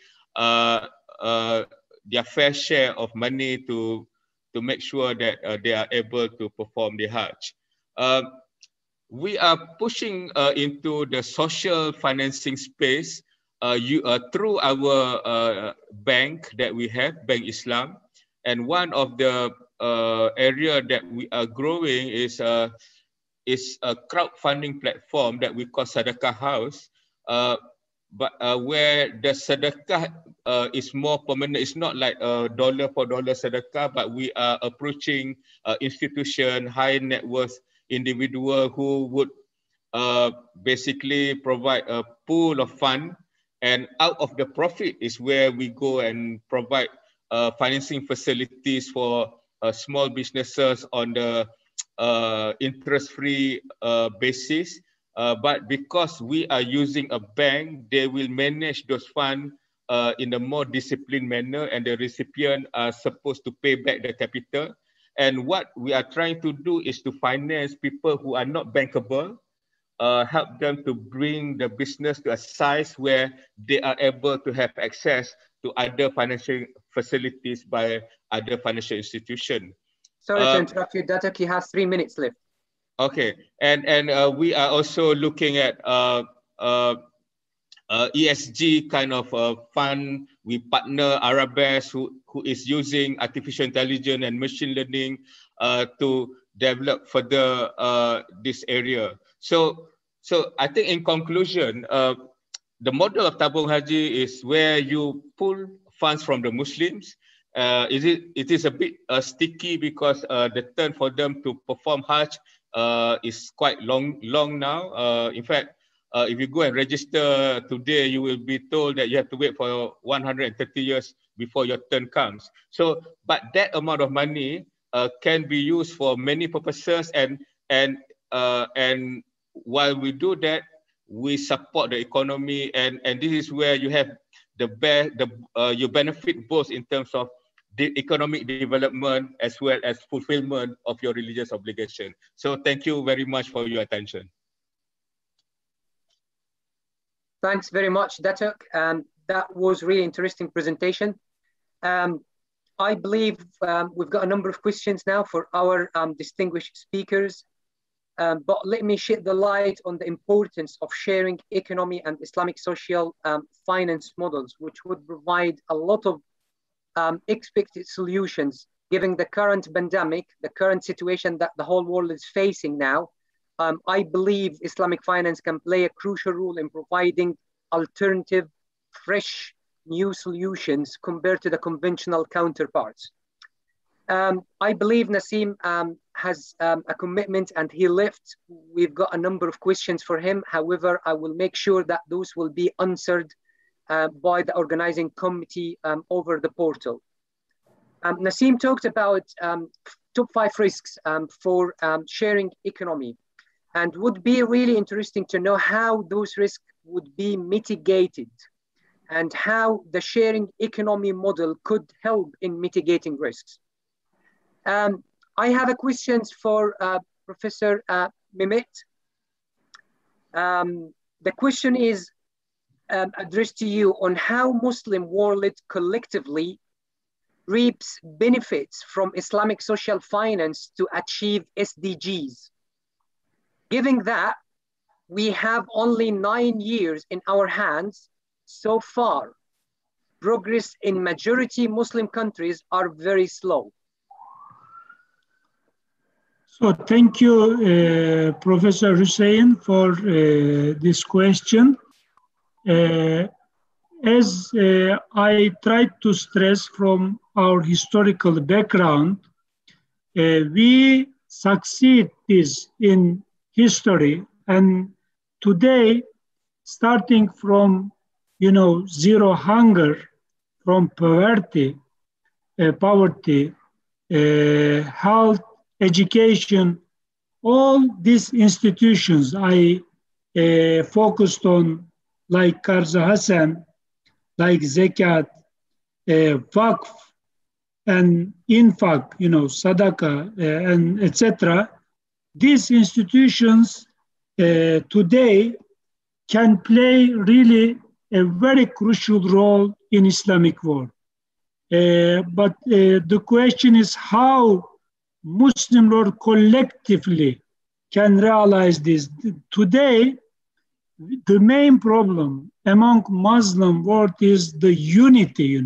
their fair share of money to make sure that they are able to perform the Hajj. We are pushing into the social financing space through our bank that we have, Bank Islam. And one of the area that we are growing is a crowdfunding platform that we call Sadaqah House, but where the Sadaqah is more permanent. It's not like a dollar for dollar Sadaqah, but we are approaching institution, high net worth individual who would basically provide a pool of fund, and out of the profit is where we go and provide financing facilities for small businesses on the interest-free basis. But because we are using a bank, they will manage those funds in a more disciplined manner, and the recipient are supposed to pay back the capital. And what we are trying to do is to finance people who are not bankable, help them to bring the business to a size where they are able to have access to other financial facilities by other financial institutions. Sorry to interrupt you, Datuk, you have 3 minutes left. Okay, and we are also looking at ESG kind of fund. We partner Arabesque, who is using artificial intelligence and machine learning to develop further this area. So I think in conclusion, the model of Tabung Haji is where you pull funds from the Muslims. It is a bit sticky because the turn for them to perform Hajj is quite long now. In fact, if you go and register today, you will be told that you have to wait for 130 years before your turn comes. So, but that amount of money can be used for many purposes, and while we do that, we support the economy, and this is where you have you benefit both in terms of the economic development as well as fulfillment of your religious obligation. So thank you very much for your attention. Thanks very much, Datuk. That was really interesting presentation. I believe we've got a number of questions now for our distinguished speakers. But let me shed the light on the importance of sharing economy and Islamic social finance models, which would provide a lot of expected solutions, given the current pandemic, the current situation that the whole world is facing now. I believe Islamic finance can play a crucial role in providing alternative, fresh new solutions compared to the conventional counterparts. I believe Naseem has a commitment and he left. We've got a number of questions for him. However, I will make sure that those will be answered by the organizing committee over the portal. Naseem talked about top 5 risks for sharing economy, and would be really interesting to know how those risks would be mitigated and how the sharing economy model could help in mitigating risks. I have a question for Professor Mehmet. The question is addressed to you on how Muslim world collectively reaps benefits from Islamic social finance to achieve SDGs. Given that we have only 9 years in our hands so far, progress in majority Muslim countries are very slow. So thank you, Professor Hussein, for this question. As I tried to stress from our historical background, we succeed this in history, and today, starting from zero hunger, from poverty, health, education, all these institutions I focused on, like Qarz Hasan, like Zakat, Waqf, and Infaq, Sadaqah, and etc. These institutions today can play really a very crucial role in Islamic world. But the question is how Muslim world collectively can realize this. Today, the main problem among Muslim world is the unity,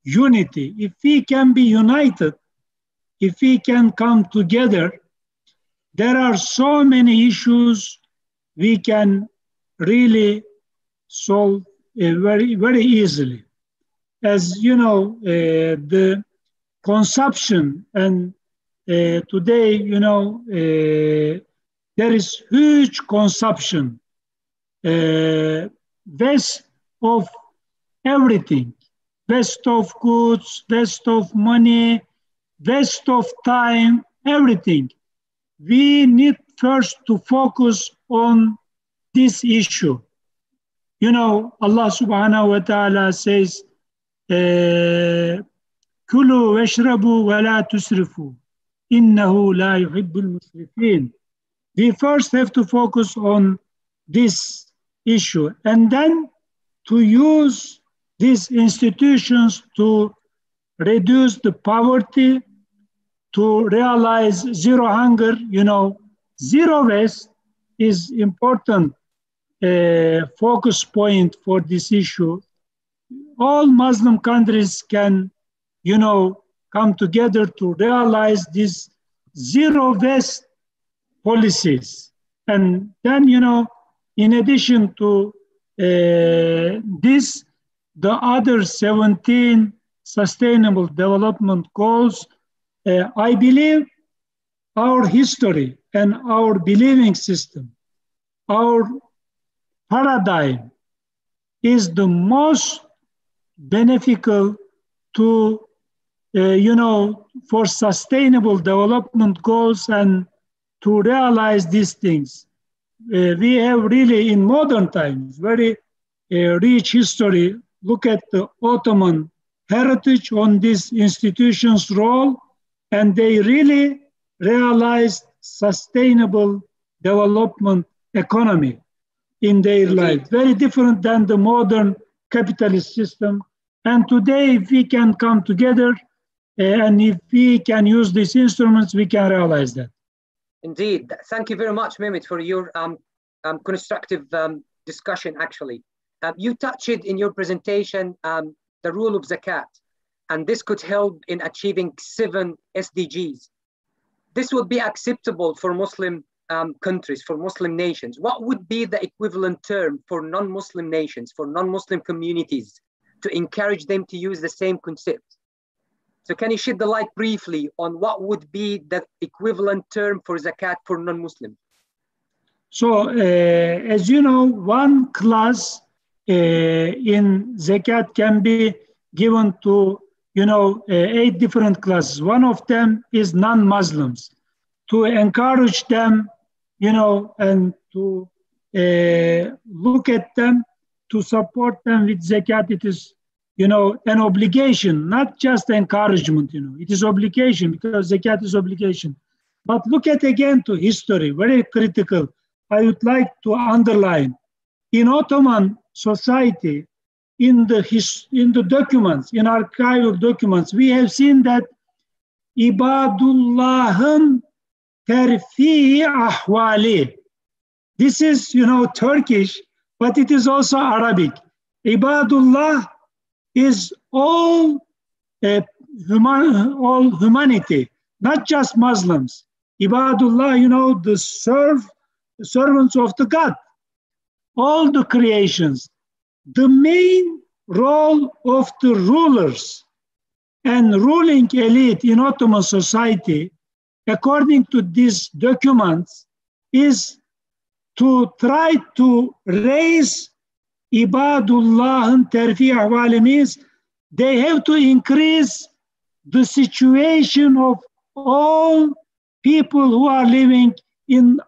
Unity. If we can be united, if we can come together, there are so many issues we can really solve very, very easily. As you know, the consumption and today, there is huge consumption, waste of everything, waste of goods, waste of money, waste of time, everything. We need first to focus on this issue. Allah subhanahu wa ta'ala says, كُلُوا وَاشْرَبُوا وَلَا تُسْرِفُوا إِنَّهُ لَا يُحِبُّ الْمُسْرِفِينَ. We first have to focus on this issue and then to use these institutions to reduce the poverty, to realize zero hunger. Zero waste is important focus point for this issue. All Muslim countries can, come together to realize these zero waste policies. And then, in addition to this, the other 17 sustainable development goals, I believe our history and our believing system, our paradigm is the most beneficial to, for sustainable development goals and to realize these things. We have really in modern times, very rich history. Look at the Ottoman heritage on this institution's role, and they really realized sustainable development economy in their life, very different than the modern capitalist system. And today, if we can come together and if we can use these instruments, we can realize that. Indeed. Thank you very much, Mehmet, for your constructive discussion, actually. You touched in your presentation the rule of zakat, and this could help in achieving 7 SDGs. This would be acceptable for Muslim countries, for Muslim nations. What would be the equivalent term for non-Muslim nations, for non-Muslim communities, to encourage them to use the same concept. So can you shed the light briefly on what would be the equivalent term for zakat for non-Muslims? So as you know, one class in zakat can be given to 8 different classes. One of them is non-Muslims, to encourage them, and to look at them, to support them with zakat. It is, an obligation, not just encouragement. It is obligation, because zakat is obligation. But look at again to history, very critical. I would like to underline, in Ottoman society, in the documents, in archival documents, we have seen that ibadullahın terfi ahvali. This is, Turkish, but it is also Arabic. Ibadullah is all humanity, not just Muslims. Ibadullah, the servants of the God, all the creations. The main role of the rulers and ruling elite in Ottoman society, according to these documents, is to try to raise Ibadullah'ın terfi ahvali, means they have to increase the situation of all people who are living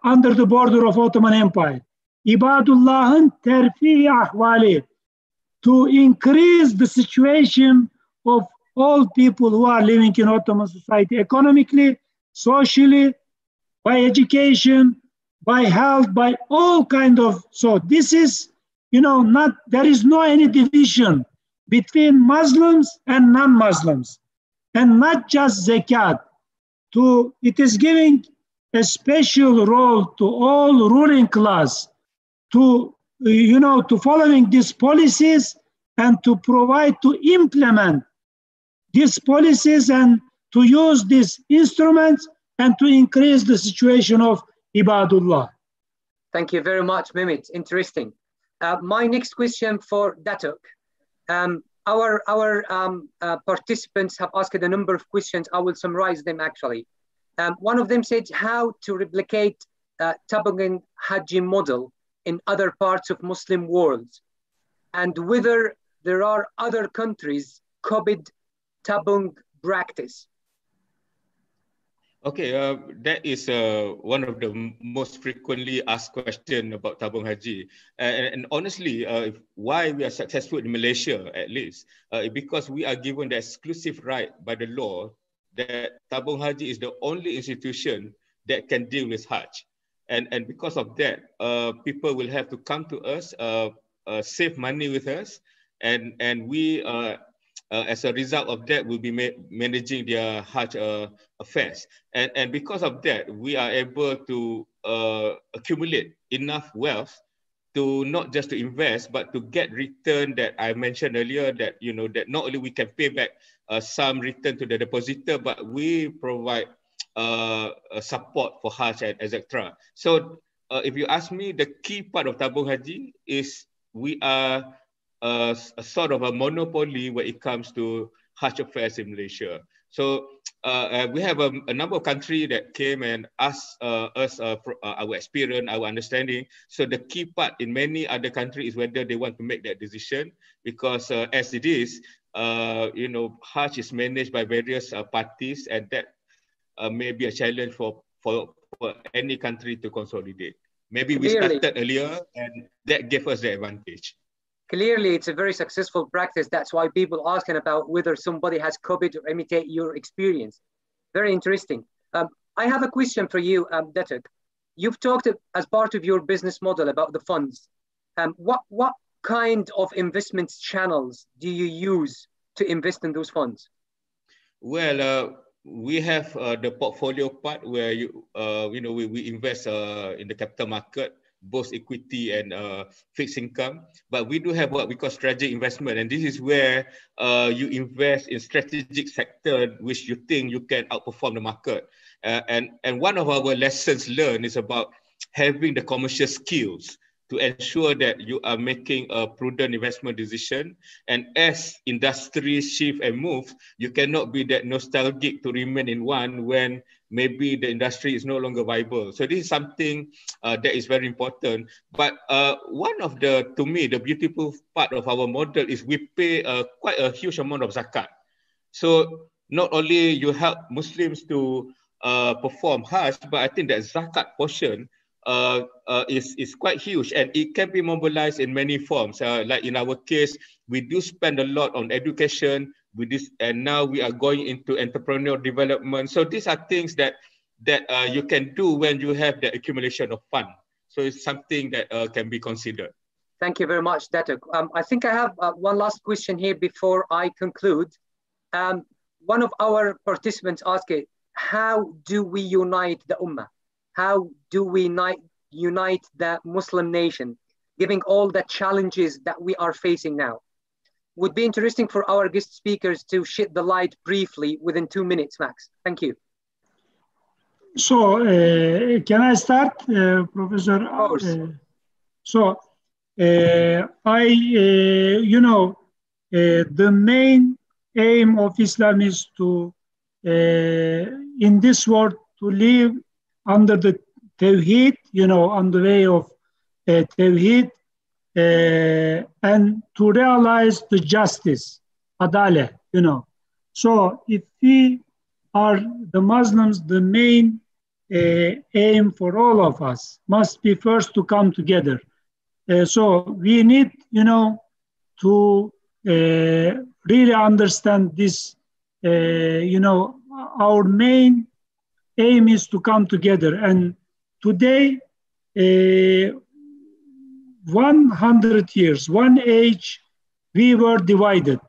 under the border of Ottoman Empire. Ibadullah'ın terfi ahvali, to increase the situation of all people who are living in Ottoman society, economically, socially, by education, by health, by all kind of. So this is, there is no any division between Muslims and non-Muslims, and not just zakat. It is giving a special role to all ruling class to following these policies and to provide, to implement these policies and to use these instruments and to increase the situation of Ibadullah. Thank you very much, Mehmet. Interesting. My next question for Datuk. Our participants have asked a number of questions. I will summarize them actually. One of them said how to replicate Tabung Haji model in other parts of Muslim world, and whether there are other countries copied Tabung practice. Okay, that is one of the most frequently asked questions about Tabung Haji. And honestly, why we are successful in Malaysia, at least, because we are given the exclusive right by the law that Tabung Haji is the only institution that can deal with Hajj. And because of that, people will have to come to us, save money with us, and we, as a result of that, will be managing their Hajj affairs. And because of that, we are able to accumulate enough wealth to not just to invest, but to get return that I mentioned earlier, that that not only we can pay back some return to the depositor, but we provide support for Hajj and etc. So if you ask me, the key part of Tabung Haji is we are a sort of a monopoly when it comes to Hajj affairs in Malaysia. So we have a number of countries that came and asked us for our experience, our understanding. So the key part in many other countries is whether they want to make that decision, because as it is, Hajj is managed by various parties, and that may be a challenge for any country to consolidate. Maybe we started earlier, and that gave us the advantage. Clearly, it's a very successful practice. That's why people asking about whether somebody has copied or imitate your experience. Very interesting. I have a question for you, Datuk. You've talked as part of your business model about the funds. What kind of investment channels do you use to invest in those funds? Well, we have the portfolio part where we invest in the capital market, both equity and fixed income. But we do have what we call strategic investment, and this is where you invest in strategic sector which you think you can outperform the market. And one of our lessons learned is about having the commercial skills to ensure that you are making a prudent investment decision. And as industries shift and move, you cannot be that nostalgic to remain in one when maybe the industry is no longer viable. So this is something that is very important. But one of to me, the beautiful part of our model is we pay quite a huge amount of zakat. So not only you help Muslims to perform Hajj, but I think that zakat portion is quite huge, and it can be mobilized in many forms. Like in our case, we do spend a lot on education with this, and now we are going into entrepreneurial development. So these are things that you can do when you have the accumulation of fund. So it's something that can be considered. Thank you very much, Datuk. I think I have one last question here before I conclude. One of our participants asked it, how do we unite the Ummah? How do we unite the Muslim nation, given all the challenges that we are facing now? Would be interesting for our guest speakers to shed the light briefly within 2 minutes max. Thank you. So, can I start, Professor? Of course. The main aim of Islam is to, in this world, to live under the Tawheed, on the way of Tawheed, and to realize the justice, Adalah, So if we are the Muslims, the main aim for all of us must be first to come together. So we need, to really understand this, our main aim is to come together. And today, 100 years, one age, we were divided.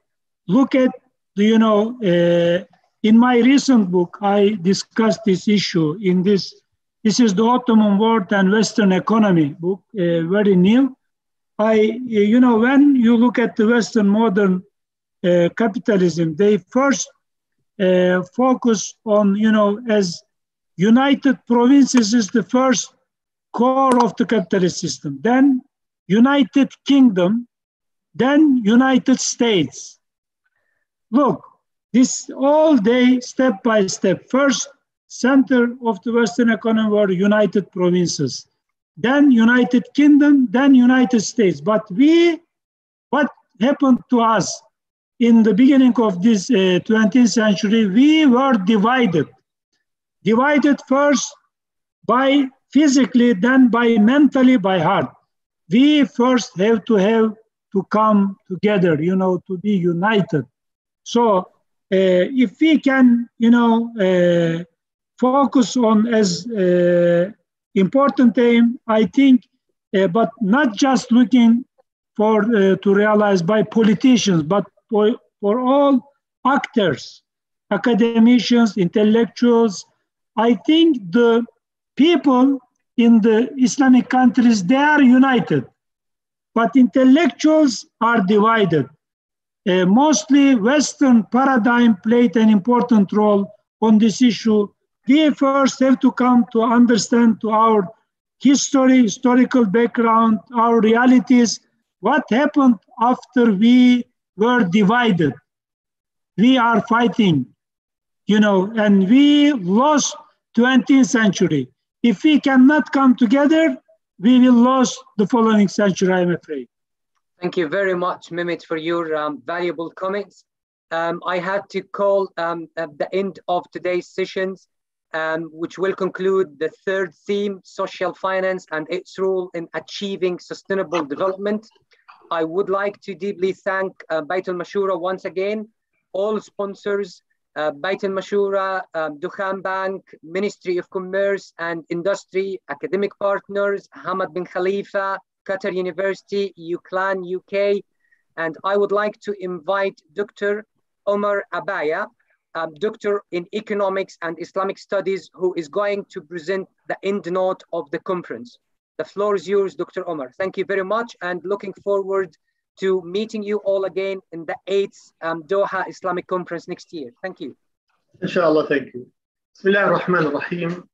Look at, in my recent book, I discussed this issue in this is the Ottoman World and Western Economy book, very new. When you look at the Western modern capitalism, they first focus on, as United Provinces is the first core of the capitalist system, then United Kingdom, then United States. Look, this all day, step by step. First, center of the Western economy were United Provinces, then United Kingdom, then United States. But what happened to us in the beginning of this 20th century? We were divided. Divided first by physically, then by mentally, by heart. We first have to come together, to be united. So if we can, focus on as important aim, I think, but not just looking for to realize by politicians, but for all actors, academicians, intellectuals. I think the people in the Islamic countries, they are united, but intellectuals are divided. Mostly Western paradigm played an important role on this issue. We first have to come to understand to our history, historical background, our realities, what happened after we were divided. We are fighting, and we lost 20th century. If we cannot come together, we will lose the following century, I'm afraid. Thank you very much, Mehmet, for your valuable comments. I had to call at the end of today's sessions, which will conclude the third theme, social finance and its role in achieving sustainable development. I would like to deeply thank Bayt al-Mashura once again, all sponsors, Bayt al-Mashura, Dukhan Bank, Ministry of Commerce and Industry, academic partners, Hamad bin Khalifa, Qatar University, UCLan, UK, and I would like to invite Dr. Omar Abaya, Doctor in Economics and Islamic Studies, who is going to present the end note of the conference. The floor is yours, Dr. Omar. Thank you very much, and looking forward to meeting you all again in the 8th Doha Islamic Conference next year. Thank you. Inshallah, thank you. Bismillah ar-Rahman ar-Rahim.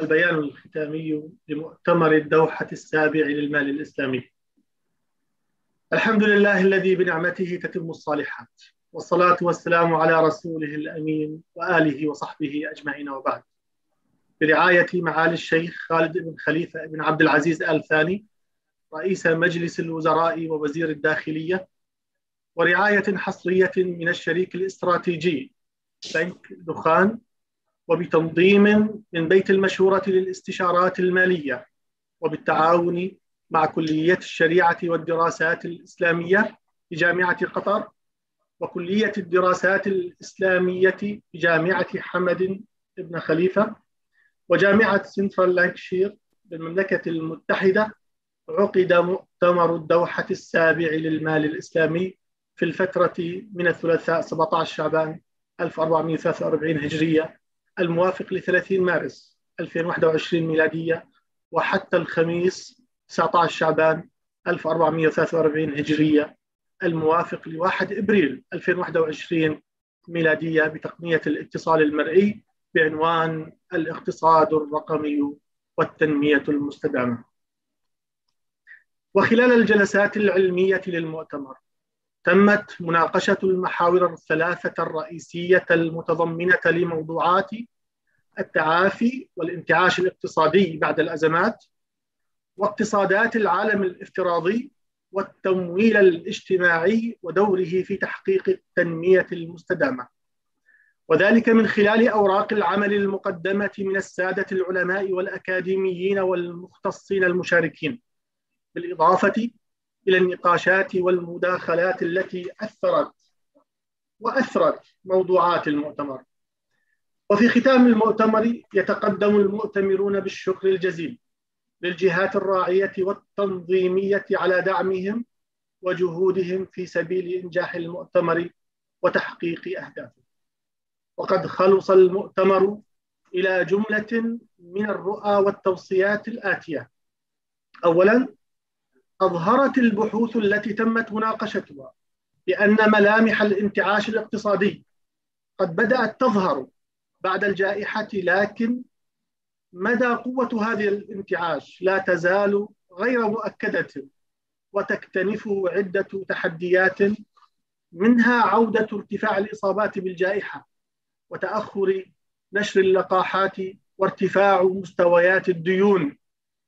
البيان الختامي لمؤتمر الدوحة السابع للمال الإسلامي. الحمد لله الذي بنعمته تتم الصالحات، والصلاة والسلام على رسوله الأمين وآله وصحبه أجمعين، وبعد. برعاية معالي الشيخ خالد بن خليفة بن عبد العزيز آل ثاني رئيس مجلس الوزراء ووزير الداخلية، ورعاية حصرية من الشريك الاستراتيجي بنك دخان، وبتنظيم من بيت المشورة للاستشارات المالية، وبالتعاون مع كلية الشريعة والدراسات الإسلامية بجامعة قطر، وكلية الدراسات الإسلامية بجامعة حمد بن خليفة، وجامعة سنترال لانكشير بالمملكة المتحدة، عقد مؤتمر الدوحة السابع للمال الإسلامي في الفترة من الثلاثاء 17 شعبان 1443 هجرية الموافق ل 30 مارس 2021 ميلادية، وحتى الخميس 19 شعبان 1443 هجرية الموافق ل 1 إبريل 2021 ميلادية بتقنية الاتصال المرئي بعنوان الاقتصاد الرقمي والتنمية المستدامة. وخلال الجلسات العلمية للمؤتمر تمت مناقشة المحاور الثلاثة الرئيسية المتضمنة لموضوعات التعافي والانتعاش الاقتصادي بعد الأزمات، واقتصادات العالم الافتراضي، والتمويل الاجتماعي ودوره في تحقيق التنمية المستدامة، وذلك من خلال أوراق العمل المقدمة من السادة العلماء والأكاديميين والمختصين المشاركين، بالإضافة إلى النقاشات والمداخلات التي أثرت موضوعات المؤتمر. وفي ختام المؤتمر يتقدم المؤتمرون بالشكر الجزيل للجهات الراعية والتنظيمية على دعمهم وجهودهم في سبيل إنجاح المؤتمر وتحقيق أهدافه. وقد خلص المؤتمر إلى جملة من الرؤى والتوصيات الآتية. أولاً، أظهرت البحوث التي تمت مناقشتها بأن ملامح الانتعاش الاقتصادي قد بدأت تظهر بعد الجائحة، لكن مدى قوة هذه الانتعاش لا تزال غير مؤكدة، وتكتنف عدة تحديات، منها عودة ارتفاع الإصابات بالجائحة، وتأخر نشر اللقاحات، وارتفاع مستويات الديون،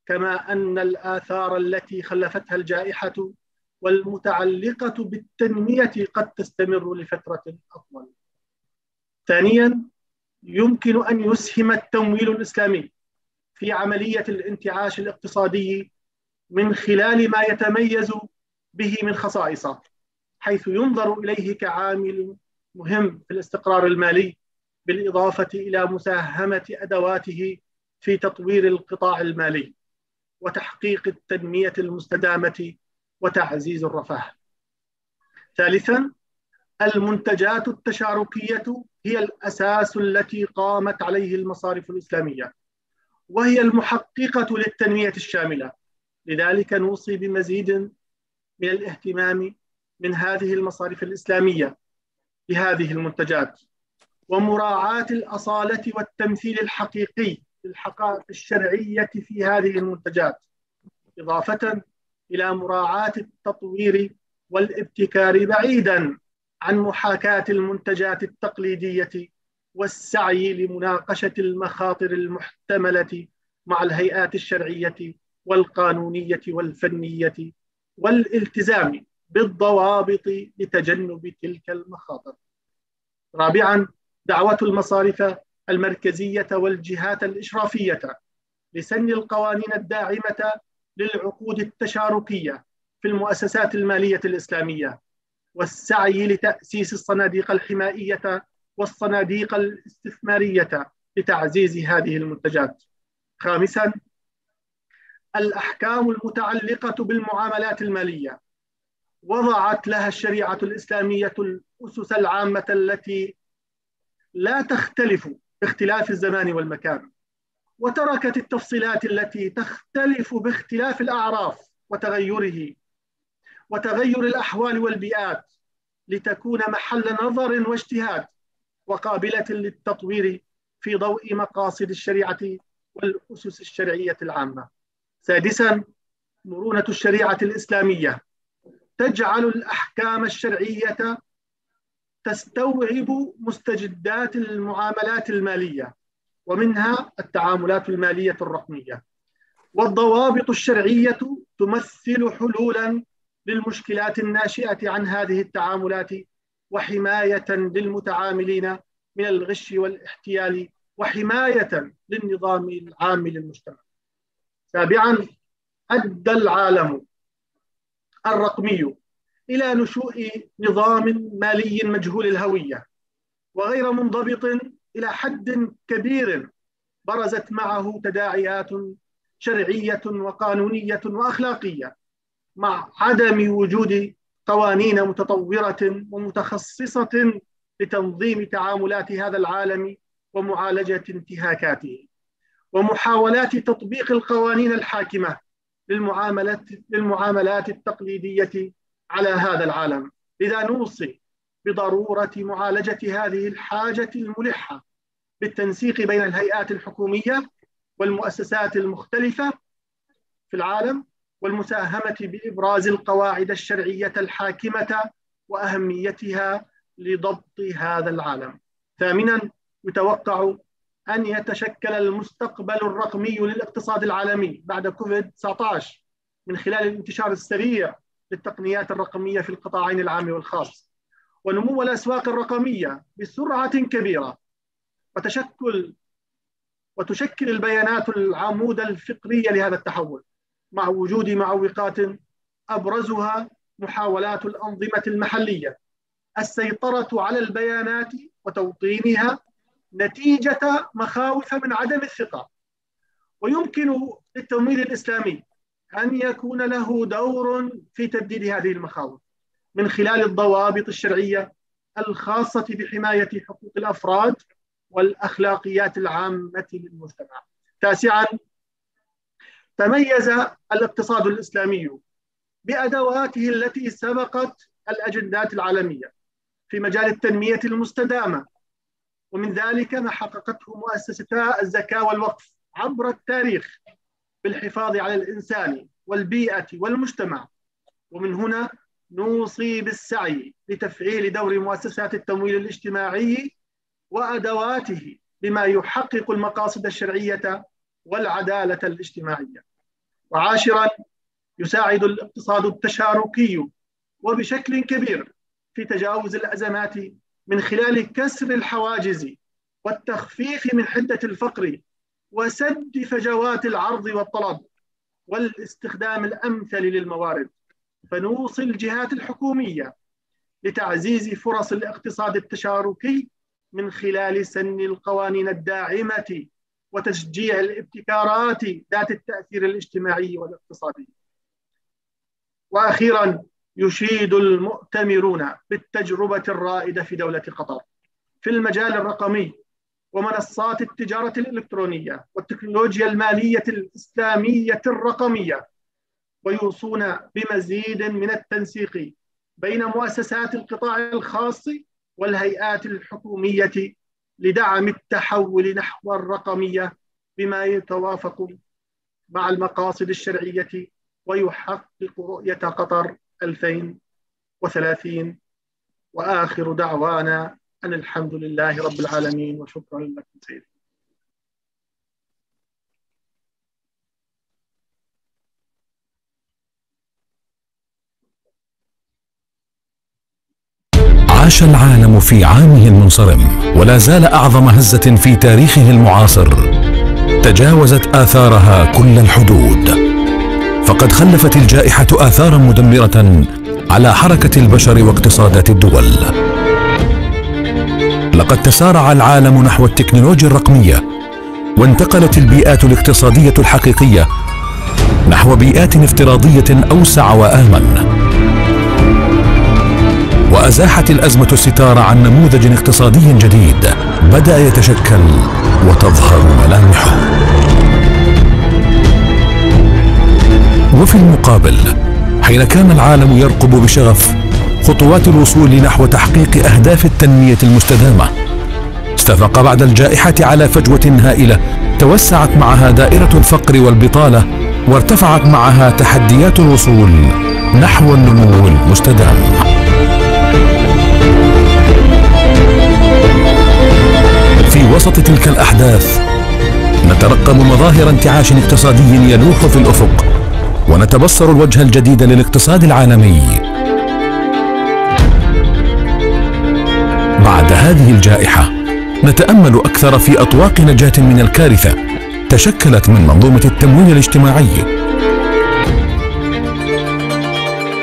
كما أن الآثار التي خلفتها الجائحة والمتعلقة بالتنمية قد تستمر لفترة أطول. ثانياً، يمكن أن يسهم التمويل الإسلامي في عملية الانتعاش الاقتصادي من خلال ما يتميز به من خصائصه، حيث ينظر إليه كعامل مهم في الاستقرار المالي، بالإضافة إلى مساهمة أدواته في تطوير القطاع المالي وتحقيق التنمية المستدامة وتعزيز الرفاه. ثالثاً، المنتجات التشاركية هي الأساس التي قامت عليه المصارف الإسلامية، وهي المحققة للتنمية الشاملة. لذلك نوصي بمزيد من الاهتمام من هذه المصارف الإسلامية بهذه المنتجات، ومراعاة الأصالة والتمثيل الحقيقي للحقائق الشرعية في هذه المنتجات، إضافة إلى مراعاة التطوير والابتكار بعيداً عن محاكاة المنتجات التقليدية، والسعي لمناقشة المخاطر المحتملة مع الهيئات الشرعية والقانونية والفنية، والالتزام بالضوابط لتجنب تلك المخاطر. رابعاً، دعوة المصارف المركزية والجهات الإشرافية لسن القوانين الداعمة للعقود التشاركية في المؤسسات المالية الإسلامية، والسعي لتأسيس الصناديق الحمائية والصناديق الاستثمارية لتعزيز هذه المنتجات. خامساً، الأحكام المتعلقة بالمعاملات المالية وضعت لها الشريعة الإسلامية الأسس العامة التي لا تختلف باختلاف الزمان والمكان، وتركت التفصيلات التي تختلف باختلاف الأعراف وتغير الأحوال والبيئات، لتكون محل نظر واجتهاد وقابلة للتطوير في ضوء مقاصد الشريعة والأسس الشرعية العامة. سادساً، مرونة الشريعة الإسلامية تجعل الأحكام الشرعية تستوعب مستجدات المعاملات المالية، ومنها التعاملات المالية الرقمية، والضوابط الشرعية تمثل حلولاً للمشكلات الناشئة عن هذه التعاملات، وحماية للمتعاملين من الغش والاحتيال، وحماية للنظام العام للمجتمع. سابعاً، أدى العالم الرقمي إلى نشوء نظام مالي مجهول الهوية وغير منضبط إلى حد كبير، برزت معه تداعيات شرعية وقانونية وأخلاقية، مع عدم وجود قوانين متطورة ومتخصصة لتنظيم تعاملات هذا العالم ومعالجة انتهاكاته، ومحاولات تطبيق القوانين الحاكمة للمعاملات التقليدية على هذا العالم. لذا نوصي بضرورة معالجة هذه الحاجة الملحة بالتنسيق بين الهيئات الحكومية والمؤسسات المختلفة في العالم، والمساهمة بإبراز القواعد الشرعية الحاكمة وأهميتها لضبط هذا العالم. ثامناً، يتوقع أن يتشكل المستقبل الرقمي للاقتصاد العالمي بعد كوفيد-19 من خلال الانتشار السريع للتقنيات الرقمية في القطاعين العام والخاص، ونمو الأسواق الرقمية بسرعة كبيرة، وتشكل البيانات العمود الفقري لهذا التحول، مع وجود معوقات أبرزها محاولات الأنظمة المحلية السيطرة على البيانات وتوطينها نتيجة مخاوف من عدم الثقة. ويمكن للتمويل الإسلامي أن يكون له دور في تبديد هذه المخاوف من خلال الضوابط الشرعية الخاصة بحماية حقوق الأفراد والأخلاقيات العامة للمجتمع. تاسعاً، تميز الاقتصاد الإسلامي بأدواته التي سبقت الأجندات العالمية في مجال التنمية المستدامة، ومن ذلك ما حققته مؤسستا الزكاة والوقف عبر التاريخ بالحفاظ على الإنسان والبيئة والمجتمع. ومن هنا نوصي بالسعي لتفعيل دور مؤسسات التمويل الاجتماعي وأدواته بما يحقق المقاصد الشرعية والعدالة الاجتماعية. وعاشراً، يساعد الاقتصاد التشاركي وبشكل كبير في تجاوز الأزمات من خلال كسر الحواجز والتخفيف من حدة الفقر وسد فجوات العرض والطلب والاستخدام الأمثل للموارد. فنوصي الجهات الحكومية لتعزيز فرص الاقتصاد التشاركي من خلال سن القوانين الداعمة وتشجيع الابتكارات ذات التأثير الاجتماعي والاقتصادي. وأخيراً، يشيد المؤتمرون بالتجربة الرائدة في دولة قطر في المجال الرقمي ومنصات التجارة الإلكترونية والتكنولوجيا المالية الإسلامية الرقمية، ويوصون بمزيد من التنسيق بين مؤسسات القطاع الخاص والهيئات الحكومية لدعم التحول نحو الرقمية بما يتوافق مع المقاصد الشرعية ويحقق رؤية قطر 2030. وآخر دعوانا أن الحمد لله رب العالمين، وشكرا لكم سيدي. عاش العالم في عامه المنصرم، ولا زال أعظم هزة في تاريخه المعاصر تجاوزت آثارها كل الحدود، فقد خلفت الجائحة آثاراً مدمرة على حركة البشر واقتصادات الدول. لقد تسارع العالم نحو التكنولوجيا الرقمية، وانتقلت البيئات الاقتصادية الحقيقية نحو بيئات افتراضية أوسع وآمن، وأزاحت الأزمة الستار عن نموذج اقتصادي جديد بدأ يتشكل وتظهر ملامحه. وفي المقابل، حين كان العالم يرقب بشغف خطوات الوصول نحو تحقيق أهداف التنمية المستدامة، استفاق بعد الجائحة على فجوة هائلة توسعت معها دائرة الفقر والبطالة، وارتفعت معها تحديات الوصول نحو النمو المستدام. في وسط تلك الأحداث نترقب مظاهر انتعاش اقتصادي يلوح في الأفق، ونتبصر الوجه الجديد للاقتصاد العالمي. بعد هذه الجائحة نتأمل أكثر في أطواق نجاة من الكارثة تشكلت من منظومة التمويل الاجتماعي،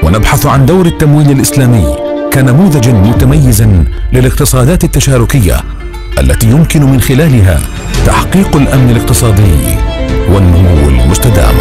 ونبحث عن دور التمويل الإسلامي كنموذج متميز للاقتصادات التشاركية التي يمكن من خلالها تحقيق الأمن الاقتصادي والنمو المستدام.